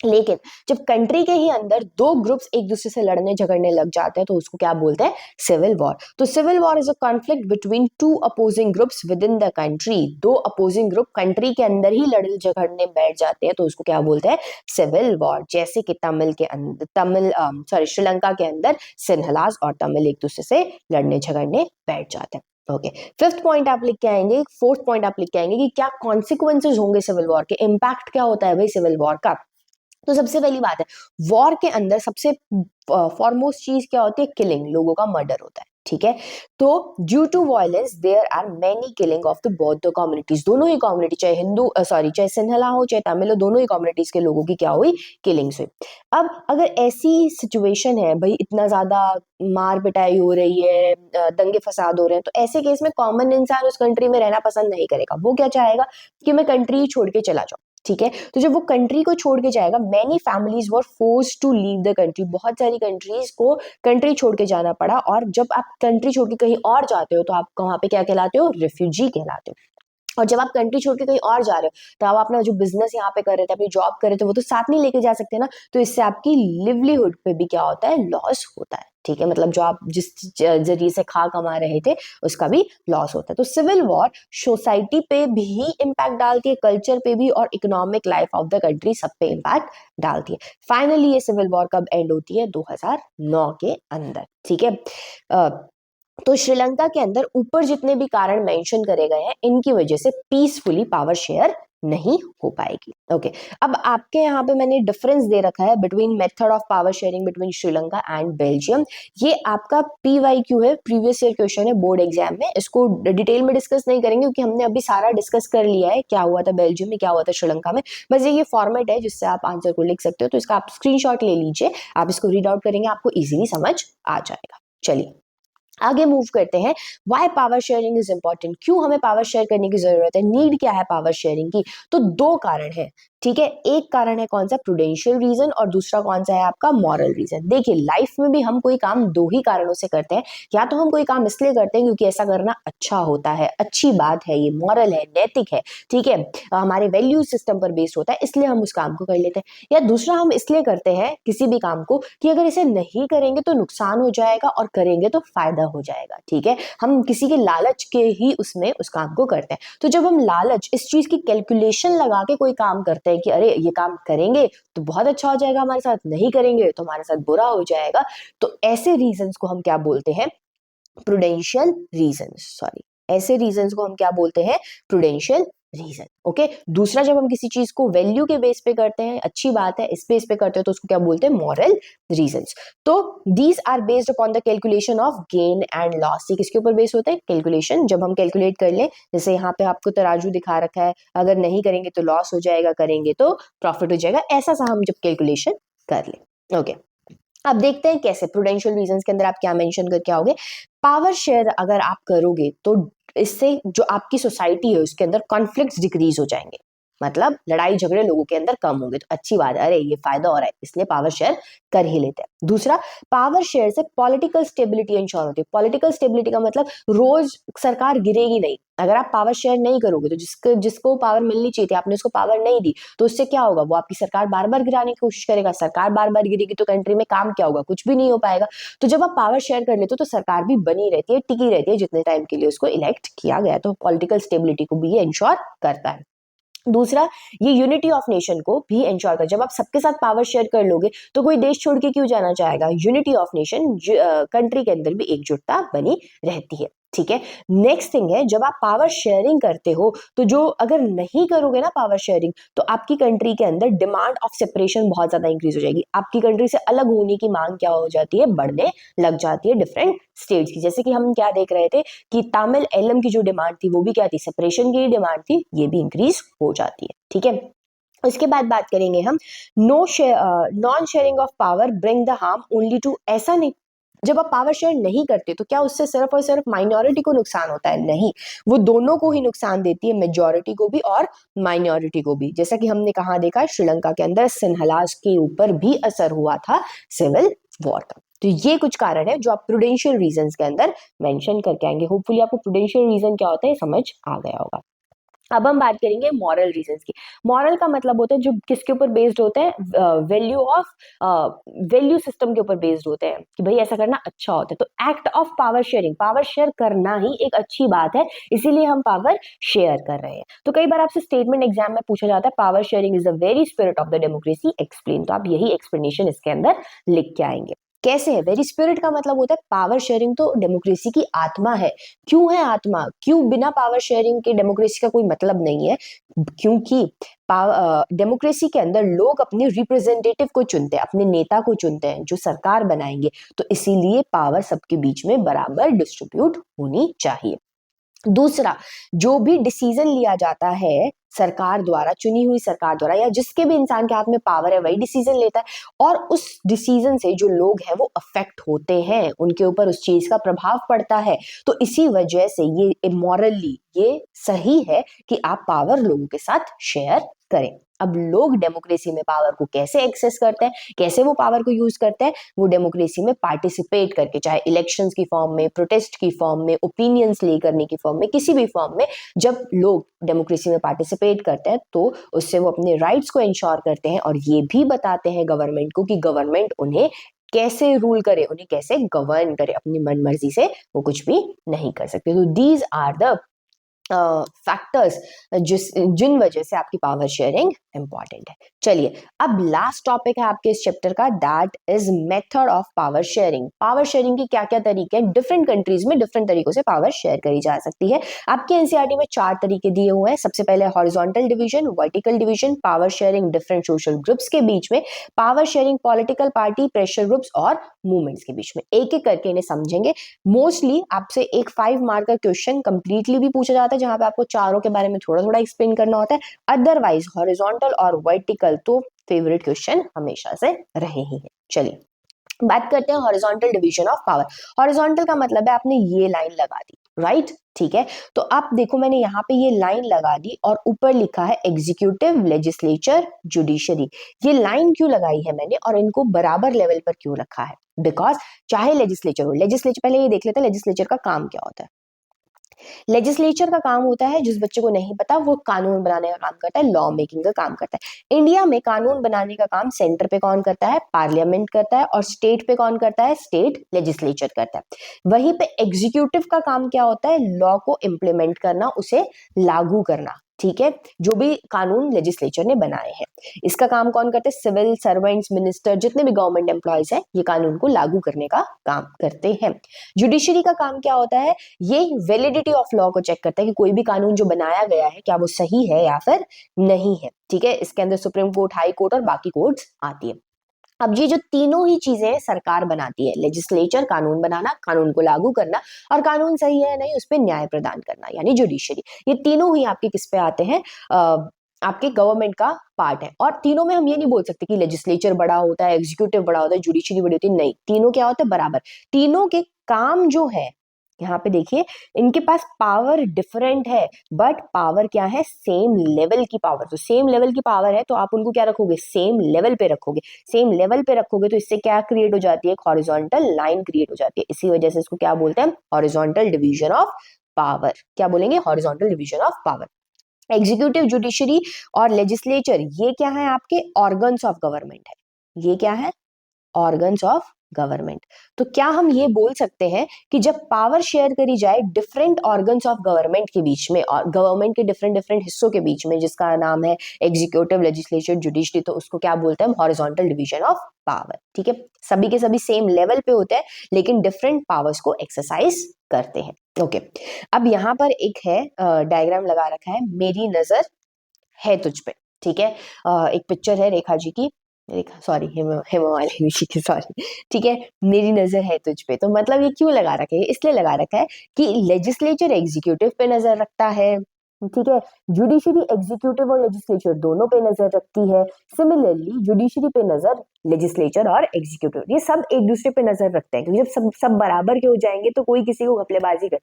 लेकिन जब कंट्री के ही अंदर दो ग्रुप्स एक दूसरे से लड़ने झगड़ने लग जाते हैं तो उसको क्या बोलते हैं, सिविल वॉर। तो civil war is a conflict between two opposing groups within the country. दो अपोजिंग ग्रुप कंट्री के अंदर ही लड़ने झगड़ने बैठ जाते हैं तो उसको क्या बोलते हैं, सिविल वॉर। जैसे कि तमिल के अंदर श्रीलंका के अंदर सिन्हलास और तमिल एक दूसरे से लड़ने झगड़ने बैठ जाते हैं। ओके, फिफ्थ पॉइंट आप लिख के आएंगे, फोर्थ पॉइंट आप लिख के आएंगे कि क्या कॉन्सिक्वेंसेज होंगे सिविल वॉर के, इम्पैक्ट क्या होता है भाई सिविल वॉर का। तो सबसे पहली बात है, वॉर के अंदर सबसे फॉरमोस्ट चीज क्या होती है, किलिंग, लोगों का मर्डर होता है, ठीक है। तो due to violence there are many killing of the both the communities, दोनों ही कम्युनिटी, चाहे हिंदू चाहे सिन्हला हो चाहे तमिल हो, दोनों ही कम्युनिटीज के लोगों की क्या हुई, किलिंग्स हुई। अब अगर ऐसी सिचुएशन है भाई, इतना ज्यादा मार पिटाई हो रही है, दंगे फसाद हो रहे हैं, तो ऐसे केस में कॉमन इंसान उस कंट्री में रहना पसंद नहीं करेगा। वो क्या चाहेगा कि मैं कंट्री छोड़ के चला जाऊं, ठीक है। तो जब वो कंट्री को छोड़ के जाएगा, many families were forced to leave the country, बहुत सारी कंट्रीज को कंट्री छोड़ के जाना पड़ा। और जब आप कंट्री छोड़ के कहीं और जाते हो तो आप वहां पे क्या कहलाते हो, रिफ्यूजी कहलाते हो। और जब आप कंट्री छोड़ के कहीं और जा रहे हो तो आप अपना जो बिजनेस यहाँ पे कर रहे थे, अपनी जॉब कर रहे थे, वो तो साथ नहीं लेके जा सकते ना, तो इससे आपकी लिवलीहुड पे भी क्या होता है, लॉस होता है, ठीक है। मतलब जो आप जिस जरिए से खा कमा रहे थे उसका भी लॉस होता है। तो सिविल वॉर सोसाइटी पे भी इम्पैक्ट डालती है, कल्चर पे भी, और economic life of the country सब पे इम्पैक्ट डालती है। फाइनली ये सिविल वॉर कब एंड होती है, 2009 के अंदर, ठीक है। तो श्रीलंका के अंदर ऊपर जितने भी कारण मेंशन करे गए हैं, इनकी वजह से पीसफुली पावर शेयर नहीं हो पाएगी। ओके, अब आपके यहाँ पे मैंने डिफरेंस दे रखा है between method of power sharing between Sri Lanka and Belgium. ये आपका PYQ है, प्रीवियस ईयर क्वेश्चन है बोर्ड एग्जाम में। इसको डिटेल में डिस्कस नहीं करेंगे क्योंकि हमने अभी सारा डिस्कस कर लिया है, क्या हुआ था बेल्जियम में, क्या हुआ था श्रीलंका में। बस ये फॉर्मेट है जिससे आप आंसर को लिख सकते हो, तो इसका आप स्क्रीनशॉट ले लीजिए, आप इसको रीड आउट करेंगे, आपको इजीली समझ आ जाएगा। चलिए आगे मूव करते हैं। Why power sharing is important, क्यों हमें पावर शेयर करने की जरूरत है, नीड क्या है पावर शेयरिंग की। तो दो कारण है, ठीक है। एक कारण है कौन सा, प्रूडेंशियल रीजन, और दूसरा कौन सा है आपका मॉरल रीजन। देखिए लाइफ में भी हम कोई काम दो ही कारणों से करते हैं, या तो हम कोई काम इसलिए करते हैं क्योंकि ऐसा करना अच्छा होता है, अच्छी बात है, ये मॉरल है, नैतिक है, ठीक है, हमारे वैल्यू सिस्टम पर बेस्ड होता है, इसलिए हम उस काम को कर लेते हैं। या दूसरा हम इसलिए करते हैं किसी भी काम को कि अगर इसे नहीं करेंगे तो नुकसान हो जाएगा और करेंगे तो फायदा हो जाएगा, ठीक है। हम किसी के लालच के ही उसमें उस काम को करते हैं। तो जब हम लालच, इस चीज की कैलकुलेशन लगा के कोई काम करते हैं कि अरे ये काम करेंगे तो बहुत अच्छा हो जाएगा हमारे साथ, नहीं करेंगे तो हमारे साथ बुरा हो जाएगा, तो ऐसे रीजंस को हम क्या बोलते हैं, प्रूडेंशियल रीजंस। सॉरी, ऐसे रीजंस को हम क्या बोलते हैं, प्रूडेंशियल रीजन। ओके, दूसरा जब हम किसी चीज को वैल्यू के बेस पे करते हैं, अच्छी बात है, इस बेस पे करते हैं, तो उसको क्या बोलते हैं, मॉरल रीजंस। तो these are based upon the calculation of gain and loss. ये किसके ऊपर बेस होता है, कैलकुलेशन। जब हम कैलकुलेट कर ले, जैसे यहाँ पे आपको तराजू दिखा रखा है, अगर नहीं करेंगे तो लॉस हो जाएगा, करेंगे तो प्रॉफिट हो जाएगा, ऐसा सा हम जब कैलकुलेशन कर ले। ओके, अब देखते हैं कैसे। प्रूडेंशियल रीजंस के अंदर आप क्या मेंशन करके आओगे, पावर शेयर अगर आप करोगे तो इससे जो आपकी सोसाइटी है उसके अंदर कॉन्फ्लिक्ट्स डिक्रीज हो जाएंगे, मतलब लड़ाई झगड़े लोगों के अंदर कम होंगे, तो अच्छी बात है, अरे ये फायदा हो रहा है इसलिए पावर शेयर कर ही लेते हैं। दूसरा, पावर शेयर से पॉलिटिकल स्टेबिलिटी इंश्योर होती है। पॉलिटिकल स्टेबिलिटी का मतलब रोज सरकार गिरेगी नहीं। अगर आप पावर शेयर नहीं करोगे तो जिसको पावर मिलनी चाहिए थी आपने उसको पावर नहीं दी, तो उससे क्या होगा, वो आपकी सरकार बार बार गिराने की कोशिश करेगा। सरकार बार बार गिरेगी तो कंट्री में काम क्या होगा, कुछ भी नहीं हो पाएगा। तो जब आप पावर शेयर कर लेते हो तो सरकार भी बनी रहती है, टिकी रहती है जितने टाइम के लिए उसको इलेक्ट किया गया, तो पॉलिटिकल स्टेबिलिटी को भी ये इंश्योर करता है। दूसरा, ये यूनिटी ऑफ नेशन को भी इंश्योर कर, जब आप सबके साथ पावर शेयर कर लोगे तो कोई देश छोड़ के क्यों जाना चाहेगा, यूनिटी ऑफ नेशन, कंट्री के अंदर भी एकजुटता बनी रहती है, ठीक है। नेक्स्ट थिंग है, जब आप पावर शेयरिंग करते हो तो जो अगर नहीं करोगे ना पावर शेयरिंग, तो आपकी कंट्री के अंदर डिमांड ऑफ सेपरेशन बहुत ज्यादा इंक्रीज हो जाएगी। आपकी कंट्री से अलग होने की मांग क्या हो जाती है, बढ़ने लग जाती है डिफरेंट स्टेट्स की। जैसे कि हम क्या देख रहे थे कि तमिल एलम की जो डिमांड थी वो भी क्या थी, सेपरेशन की डिमांड थी, ये भी इंक्रीज हो जाती है, ठीक है। उसके बाद बात करेंगे हम non sharing of power bring the harm only to, ऐसा नहीं, जब आप पावर शेयर नहीं करते तो क्या उससे सिर्फ और सिर्फ माइनॉरिटी को नुकसान होता है, नहीं, वो दोनों को ही नुकसान देती है, मेजॉरिटी को भी और माइनॉरिटी को भी। जैसा कि हमने कहा देखा, श्रीलंका के अंदर सिंहलाज के ऊपर भी असर हुआ था सिविल वॉर का। तो ये कुछ कारण है जो आप प्रूडेंशियल रीजंस के अंदर मेंशन करके आएंगे। होपफुली आपको प्रूडेंशियल रीजन क्या होता है समझ आ गया होगा। अब हम बात करेंगे मॉरल रीजंस की। मॉरल का मतलब होता है जो किसके ऊपर बेस्ड होते हैं, वैल्यू ऑफ, वैल्यू सिस्टम के ऊपर बेस्ड होते हैं कि भाई ऐसा करना अच्छा होता है। तो act of power sharing, power share करना ही एक अच्छी बात है, इसीलिए हम पावर शेयर कर रहे हैं। तो कई बार आपसे स्टेटमेंट एग्जाम में पूछा जाता है power sharing is the very spirit of the democracy, explain. तो आप यही एक्सप्लेनेशन इसके अंदर लिख के आएंगे। कैसे है, वेरी स्पिरिट का मतलब होता है पावर शेयरिंग तो डेमोक्रेसी की आत्मा है। क्यों है आत्मा, क्यों बिना पावर शेयरिंग के डेमोक्रेसी का कोई मतलब नहीं है, क्योंकि डेमोक्रेसी के अंदर लोग अपने रिप्रेजेंटेटिव को चुनते हैं, अपने नेता को चुनते हैं जो सरकार बनाएंगे, तो इसीलिए पावर सबके बीच में बराबर डिस्ट्रीब्यूट होनी चाहिए। दूसरा, जो भी डिसीजन लिया जाता है सरकार द्वारा, चुनी हुई सरकार द्वारा, या जिसके भी इंसान के हाथ में पावर है वही डिसीजन लेता है, और उस डिसीजन से जो लोग हैं वो अफेक्ट होते हैं, उनके ऊपर उस चीज का प्रभाव पड़ता है। तो इसी वजह से ये मॉरली ये सही है कि आप पावर लोगों के साथ शेयर करें। अब लोग डेमोक्रेसी में पावर को कैसे एक्सेस करते हैं, कैसे वो पावर को यूज करते हैं, वो डेमोक्रेसी में पार्टिसिपेट करके, चाहे इलेक्शंस की फॉर्म में, प्रोटेस्ट की फॉर्म में, ओपिनियंस ले करने की फॉर्म में, किसी भी फॉर्म में जब लोग डेमोक्रेसी में पार्टिसिपेट करते हैं तो उससे वो अपने राइट्स को इंश्योर करते हैं, और ये भी बताते हैं गवर्नमेंट को कि गवर्नमेंट उन्हें कैसे रूल करे, उन्हें कैसे गवर्न करे, अपनी मनमर्जी से वो कुछ भी नहीं कर सकते। तो दीज आर द फैक्टर्स जिन वजह से आपकी पावर शेयरिंग इंपॉर्टेंट है। चलिए, अब लास्ट टॉपिक है आपके इस चैप्टर का, that is method of power sharing. Power sharing के क्या क्या तरीके हैं, डिफरेंट कंट्रीज में डिफरेंट तरीकों से पावर शेयर करी जा सकती है। आपके एनसीईआरटी में 4 तरीके दिए हुए हैं। सबसे पहले horizontal division, vertical division, power sharing different social groups के बीच में, power sharing political party, pressure groups और मूवमेंट्स के बीच में। एक एक करके इन्हें समझेंगे। मोस्टली आपसे एक 5 मार्क का क्वेश्चन कंप्लीटली भी पूछा जाता है, जहां पे आपको चारों के बारे में थोड़ा थोड़ा एक्सप्लेन करना होता है। अदरवाइज हॉरिजॉन्टल और वर्टिकल तो फेवरेट क्वेश्चन हमेशा से रहे ही हैं। चलिए बात करते हैं horizontal division of power. Horizontal का मतलब है आपने ये लाइन लगा दी, राइट, ठीक है। तो आप देखो मैंने यहाँ पे ये लाइन लगा दी और ऊपर लिखा है एग्जीक्यूटिव, लेजिस्लेचर, जुडिशरी। ये लाइन क्यों लगाई है मैंने और इनको बराबर लेवल पर क्यों रखा है? बिकॉज चाहे लेजिस्लेचर हो, लेजिस्लेचर पहले ये देख लेते हैं लेजिस्लेचर का काम क्या होता है। लेजिस्लेचर का काम होता है, जिस बच्चे को नहीं पता, वो कानून बनाने का काम करता है, लॉ मेकिंग का काम करता है। इंडिया में कानून बनाने का काम सेंटर पे कौन करता है? पार्लियामेंट करता है। और स्टेट पे कौन करता है? स्टेट लेजिस्लेचर करता है। वहीं पे एग्जीक्यूटिव का काम क्या होता है? लॉ को इम्प्लीमेंट करना, उसे लागू करना, ठीक है, जो भी कानून लेजिस्लेचर ने बनाए हैं। इसका काम कौन करते हैं? सिविल सर्वेंट्स, मिनिस्टर, जितने भी गवर्नमेंट एम्प्लॉयज हैं, ये कानून को लागू करने का काम करते हैं। जुडिशरी का काम क्या होता है? ये वैलिडिटी ऑफ लॉ को चेक करता है कि कोई भी कानून जो बनाया गया है क्या वो सही है या फिर नहीं है, ठीक है। इसके अंदर सुप्रीम कोर्ट, हाई कोर्ट और बाकी कोर्ट्स आती है। अब ये जो तीनों ही चीजें सरकार बनाती है, लेजिस्लेचर कानून बनाना, कानून को लागू करना, और कानून सही है नहीं उस पर न्याय प्रदान करना, यानी जुडिशरी, ये तीनों ही आपके किस पे आते हैं? आपके गवर्नमेंट का पार्ट है। और तीनों में हम ये नहीं बोल सकते कि लेजिस्लेचर बड़ा होता है, एग्जीक्यूटिव बड़ा होता है, जुडिशरी बड़ी होती है, नहीं, तीनों क्या होता है? बराबर। तीनों के काम जो है, यहाँ पे देखिए, इनके पास पावर डिफरेंट है, बट पावर क्या है? सेम लेवल की पावर। तो सेम लेवल की पावर है तो आप उनको क्या रखोगे? सेम लेवल पे रखोगे। सेम लेवल पे रखोगे तो इससे क्या क्रिएट हो जाती है? एक हॉरिजॉन्टल लाइन क्रिएट हो जाती है। इसी वजह से इसको क्या बोलते हैं? Horizontal division of power. क्या बोलेंगे? Horizontal division of power. Executive, judiciary और लेजिस्लेचर, ये क्या है? आपके ऑर्गन्स ऑफ गवर्नमेंट है। ये क्या है? Organs of government. तो क्या हम ये बोल सकते हैं कि जब पावर शेयर करी जाए डिफरेंट ऑर्गन्स ऑफ गवर्नमेंट के बीच में और गवर्नमेंट के डिफरेंट डिफरेंट हिस्सों के बीच में, जिसका नाम है एग्जीक्यूटिव, लेजिस्लेचर, जुडिशरी, तो उसको क्या बोलते हैं? हॉरिजॉन्टल डिवीजन ऑफ पावर, ठीक है। सभी के सभी सेम लेवल पे होते हैं लेकिन डिफरेंट पावर्स को एक्सरसाइज करते हैं, ओके। अब यहाँ पर एक है डायग्राम लगा रखा है, मेरी नजर है तुझ पे, ठीक है। एक पिक्चर है रेखा जी की, रेखा सॉरी हेमा मालिनी जी की, सॉरी, ठीक है। मेरी नजर है तुझ पे, तो मतलब ये क्यों लगा रखा है? इसलिए लगा रखा है कि लेजिस्लेचर एग्जीक्यूटिव पे नजर रखता है, ठीक है। जुडिशरी एग्जीक्यूटिव और लेजिस्लेचर दोनों पे नजर रखती है। सिमिलरली जुडिशरी पे नजर लेजिस्लेचर और एग्जीक्यूटिव, ये सब एक दूसरे पे नजर रखते हैं, क्योंकि जब सब सब बराबर के हो जाएंगे तो कोई किसी को घपलेबाजी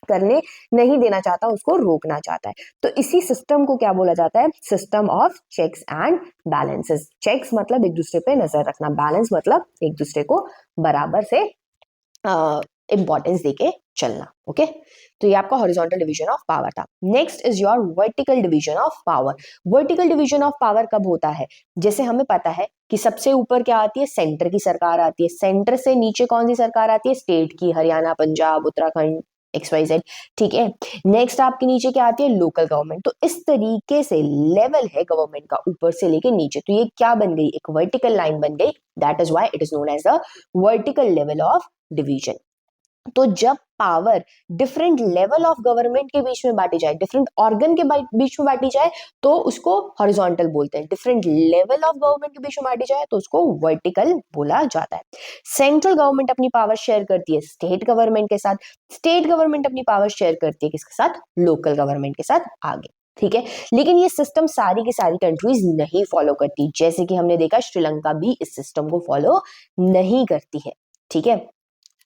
करने नहीं देना चाहता, उसको रोकना चाहता है। तो इसी सिस्टम को क्या बोला जाता है? System of checks and balances. Checks मतलब एक दूसरे पे नजर रखना, बैलेंस मतलब एक दूसरे को बराबर से इंपॉर्टेंस देके चलना, ओके। तो ये आपका हॉरिजॉन्टल डिवीजन ऑफ पावर था। Next is your vertical division of power. Vertical division of power कब होता है? जैसे हमें पता है कि सबसे ऊपर क्या आती है? सेंटर की सरकार आती है। सेंटर से नीचे कौन सी सरकार आती है? स्टेट की, हरियाणा, पंजाब, उत्तराखंड, XYZ, ठीक है। नेक्स्ट आपके नीचे क्या आती है? Local government. तो इस तरीके से लेवल है गवर्नमेंट का ऊपर से लेके नीचे। तो ये क्या बन गई? एक वर्टिकल लाइन बन गई। That is why it is known as the vertical level of division. तो जब power different level of government के बीच में बांटी जाए, डिफरेंट ऑर्गन के बीच में बांटी जाए, तो उसको हॉरिजॉन्टल बोलते हैं। डिफरेंट लेवल ऑफ गवर्नमेंट के बीच में बांटी जाए तो उसको वर्टिकल बोला जाता है। सेंट्रल गवर्नमेंट अपनी पावर शेयर करती है स्टेट गवर्नमेंट के साथ। स्टेट गवर्नमेंट अपनी पावर शेयर करती है किसके साथ? लोकल गवर्नमेंट के साथ, आगे, ठीक है। लेकिन ये सिस्टम सारी की सारी कंट्रीज नहीं फॉलो करती। जैसे कि हमने देखा श्रीलंका भी इस सिस्टम को फॉलो नहीं करती है, ठीक है।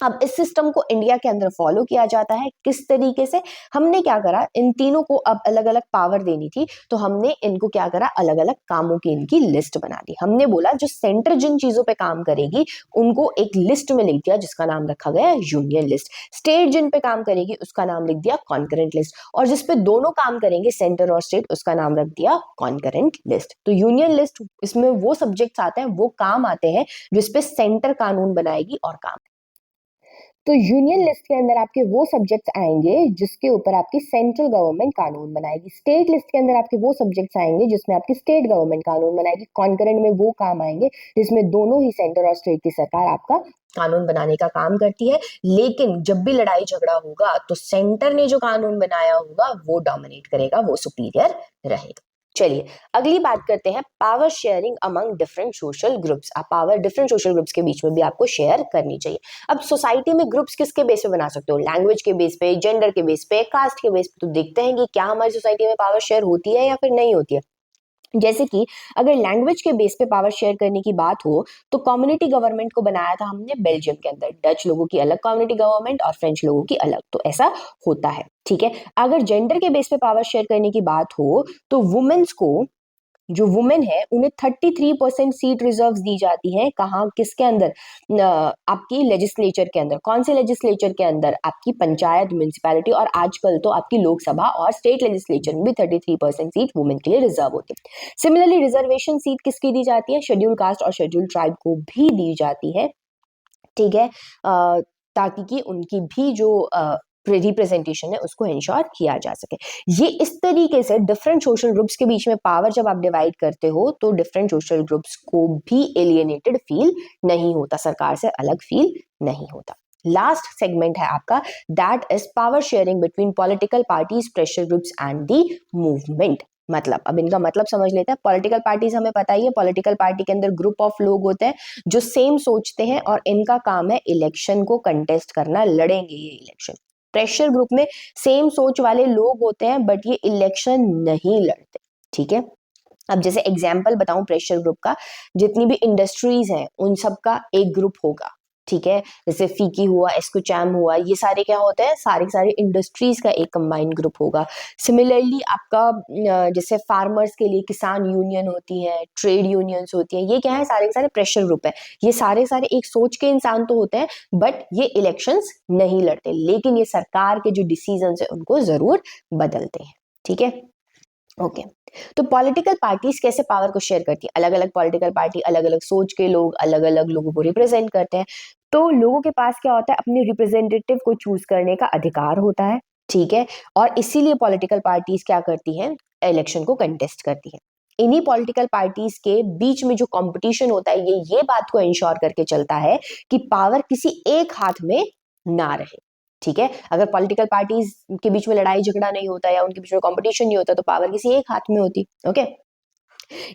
अब इस सिस्टम को इंडिया के अंदर फॉलो किया जाता है। किस तरीके से? हमने क्या करा, इन तीनों को अब अलग अलग पावर देनी थी, तो हमने इनको क्या करा, अलग अलग कामों की इनकी लिस्ट बना दी। हमने बोला जो सेंटर जिन चीजों पे काम करेगी उनको एक लिस्ट में लिख दिया, जिसका नाम रखा गया यूनियन लिस्ट। स्टेट जिन पे काम करेगी उसका नाम लिख दिया कॉन्करेंट लिस्ट, और जिसपे दोनों काम करेंगे सेंटर और स्टेट, उसका नाम रख दिया कॉन्करेंट लिस्ट। तो यूनियन लिस्ट, इसमें वो सब्जेक्ट्स आते हैं, वो काम आते हैं जिसपे सेंटर कानून बनाएगी और काम। तो यूनियन लिस्ट के अंदर आपके वो सब्जेक्ट्स आएंगे जिसके ऊपर आपकी सेंट्रल गवर्नमेंट कानून बनाएगी। स्टेट लिस्ट के अंदर आपके वो सब्जेक्ट्स आएंगे जिसमें आपकी स्टेट गवर्नमेंट कानून बनाएगी। कॉन्करेंट में वो काम आएंगे जिसमें दोनों ही सेंटर और स्टेट की सरकार आपका कानून बनाने का काम करती है। लेकिन जब भी लड़ाई झगड़ा होगा तो सेंटर ने जो कानून बनाया होगा वो डोमिनेट करेगा, वो सुपीरियर रहेगा। चलिए अगली बात करते हैं power sharing among different social groups. आप पावर डिफरेंट सोशल ग्रुप्स के बीच में भी आपको शेयर करनी चाहिए। अब सोसाइटी में ग्रुप्स किसके बेस पे बना सकते हो? लैंग्वेज के बेस पे, जेंडर के बेस पे, कास्ट के बेस पे। तो देखते हैं कि क्या हमारी सोसाइटी में पावर शेयर होती है या फिर नहीं होती है। जैसे कि अगर लैंग्वेज के बेस पे पावर शेयर करने की बात हो तो कम्युनिटी गवर्नमेंट को बनाया था हमने बेल्जियम के अंदर। डच लोगों की अलग कम्युनिटी गवर्नमेंट और फ्रेंच लोगों की अलग, तो ऐसा होता है। ठीक है, अगर जेंडर के बेस पे पावर शेयर करने की बात हो तो वुमेन्स को, जो वुमेन है उन्हें 33% सीट रिजर्व दी जाती है। कहाँ, किसके अंदर? आपकी लेजिस्लेचर के अंदर। कौन से लेजिस्लेचर के अंदर? आपकी पंचायत, म्यूनिसिपैलिटी और आजकल तो आपकी लोकसभा और स्टेट लेजिस्लेचर में भी 33% सीट वुमेन के लिए रिजर्व होती है। सिमिलरली रिजर्वेशन सीट किसकी दी जाती है? शेड्यूल कास्ट और शेड्यूल ट्राइब को भी दी जाती है। ठीक है, ताकि कि उनकी भी जो रिप्रेजेंटेशन है उसको इंश्योर किया जा सके। ये इस तरीके से डिफरेंट सोशल ग्रुप्स के बीच में पावर जब आप डिवाइड करते हो तो डिफरेंट सोशल ग्रुप्स को भी एलियनेटेड फील नहीं होता, सरकार से अलग फील नहीं होता। लास्ट सेगमेंट है आपका, that is power sharing between political parties, pressure groups and the movement. मतलब अब इनका मतलब समझ लेते हैं। पॉलिटिकल पार्टीज हमें पता ही है, पॉलिटिकल पार्टी के अंदर ग्रुप ऑफ लोग होते हैं जो सेम सोचते हैं और इनका काम है इलेक्शन को कंटेस्ट करना, लड़ेंगे ये इलेक्शन। प्रेशर ग्रुप में सेम सोच वाले लोग होते हैं बट ये इलेक्शन नहीं लड़ते। ठीक है, अब जैसे एग्जाम्पल बताऊं प्रेशर ग्रुप का, जितनी भी इंडस्ट्रीज हैं उन सब का एक ग्रुप होगा। ठीक है, जैसे फीकी हुआ, एस्कोचैम हुआ, ये सारे क्या होते हैं? सारे सारे इंडस्ट्रीज का एक कंबाइंड ग्रुप होगा। सिमिलरली आपका जैसे फार्मर्स के लिए किसान यूनियन होती है, ट्रेड यूनियंस होती हैं, ये क्या है? सारे सारे प्रेशर ग्रुप है। ये सारे सारे एक सोच के इंसान तो होते हैं बट ये इलेक्शंस नहीं लड़ते, लेकिन ये सरकार के जो डिसीजंस है उनको जरूर बदलते हैं। ठीक है, ओके। तो पॉलिटिकल पार्टीज कैसे पावर को शेयर करती है? अलग अलग पॉलिटिकल पार्टी अलग अलग सोच के लोग अलग अलग लोगों को रिप्रेजेंट करते हैं। तो लोगों के पास क्या होता है? अपने रिप्रेजेंटेटिव को चूज करने का अधिकार होता है। ठीक है, और इसीलिए पॉलिटिकल पार्टीज क्या करती हैं? इलेक्शन को कंटेस्ट करती है। इन्हीं पॉलिटिकल पार्टीज के बीच में जो कंपटीशन होता है ये बात को इंश्योर करके चलता है कि पावर किसी एक हाथ में ना रहे। ठीक है, अगर पॉलिटिकल पार्टीज के बीच में लड़ाई झगड़ा नहीं होता या उनके बीच में कंपटीशन नहीं होता तो पावर किसी एक हाथ में होती। ओके,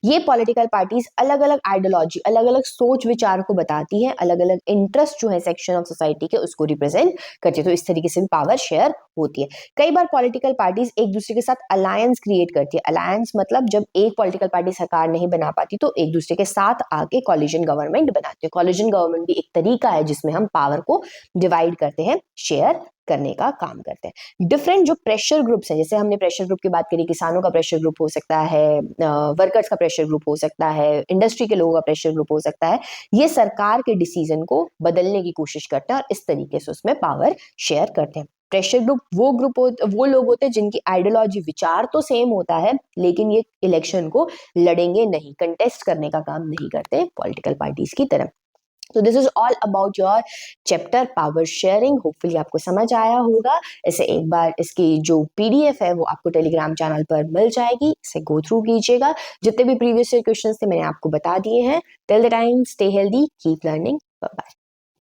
ये पॉलिटिकल पार्टीज अलग अलग आइडियोलॉजी, अलग अलग सोच विचार को बताती हैं, अलग अलग इंटरेस्ट जो है सेक्शन ऑफ सोसाइटी के उसको रिप्रेजेंट करती है। तो इस तरीके से भी पावर शेयर होती है। कई बार पॉलिटिकल पार्टीज एक दूसरे के साथ अलायंस क्रिएट करती है। अलायंस मतलब जब एक पॉलिटिकल पार्टी सरकार नहीं बना पाती तो एक दूसरे के साथ आके कॉलिजन गवर्नमेंट बनाते हैं। कॉलिजन गवर्नमेंट भी एक तरीका है जिसमें हम पावर को डिवाइड करते हैं, शेयर करने का काम करते हैं। डिफरेंट जो प्रेशर ग्रुप्स हैं, जैसे हमने प्रेशर ग्रुप की बात करी, किसानों का प्रेशर ग्रुप हो सकता है, वर्कर्स का प्रेशर ग्रुप हो सकता है, इंडस्ट्री के लोगों का प्रेशर ग्रुप हो सकता है। ये सरकार के डिसीजन को बदलने की कोशिश करते हैं और इस तरीके से उसमें पावर शेयर करते हैं। प्रेशर ग्रुप वो लोग होते हैं जिनकी आइडियोलॉजी, विचार तो सेम होता है लेकिन ये इलेक्शन को लड़ेंगे नहीं, कंटेस्ट करने का काम नहीं करते पॉलिटिकल पार्टीज की तरह। तो this is all about your chapter power sharing. Hopefully आपको समझ आया होगा। इसे एक बार इसकी जो पीडीएफ है वो आपको टेलीग्राम चैनल पर मिल जाएगी, इसे गो थ्रू कीजिएगा। जितने भी प्रीवियस ईयर क्वेश्चंस थे मैंने आपको बता दिए हैं। Till the time stay healthy, keep learning, bye bye.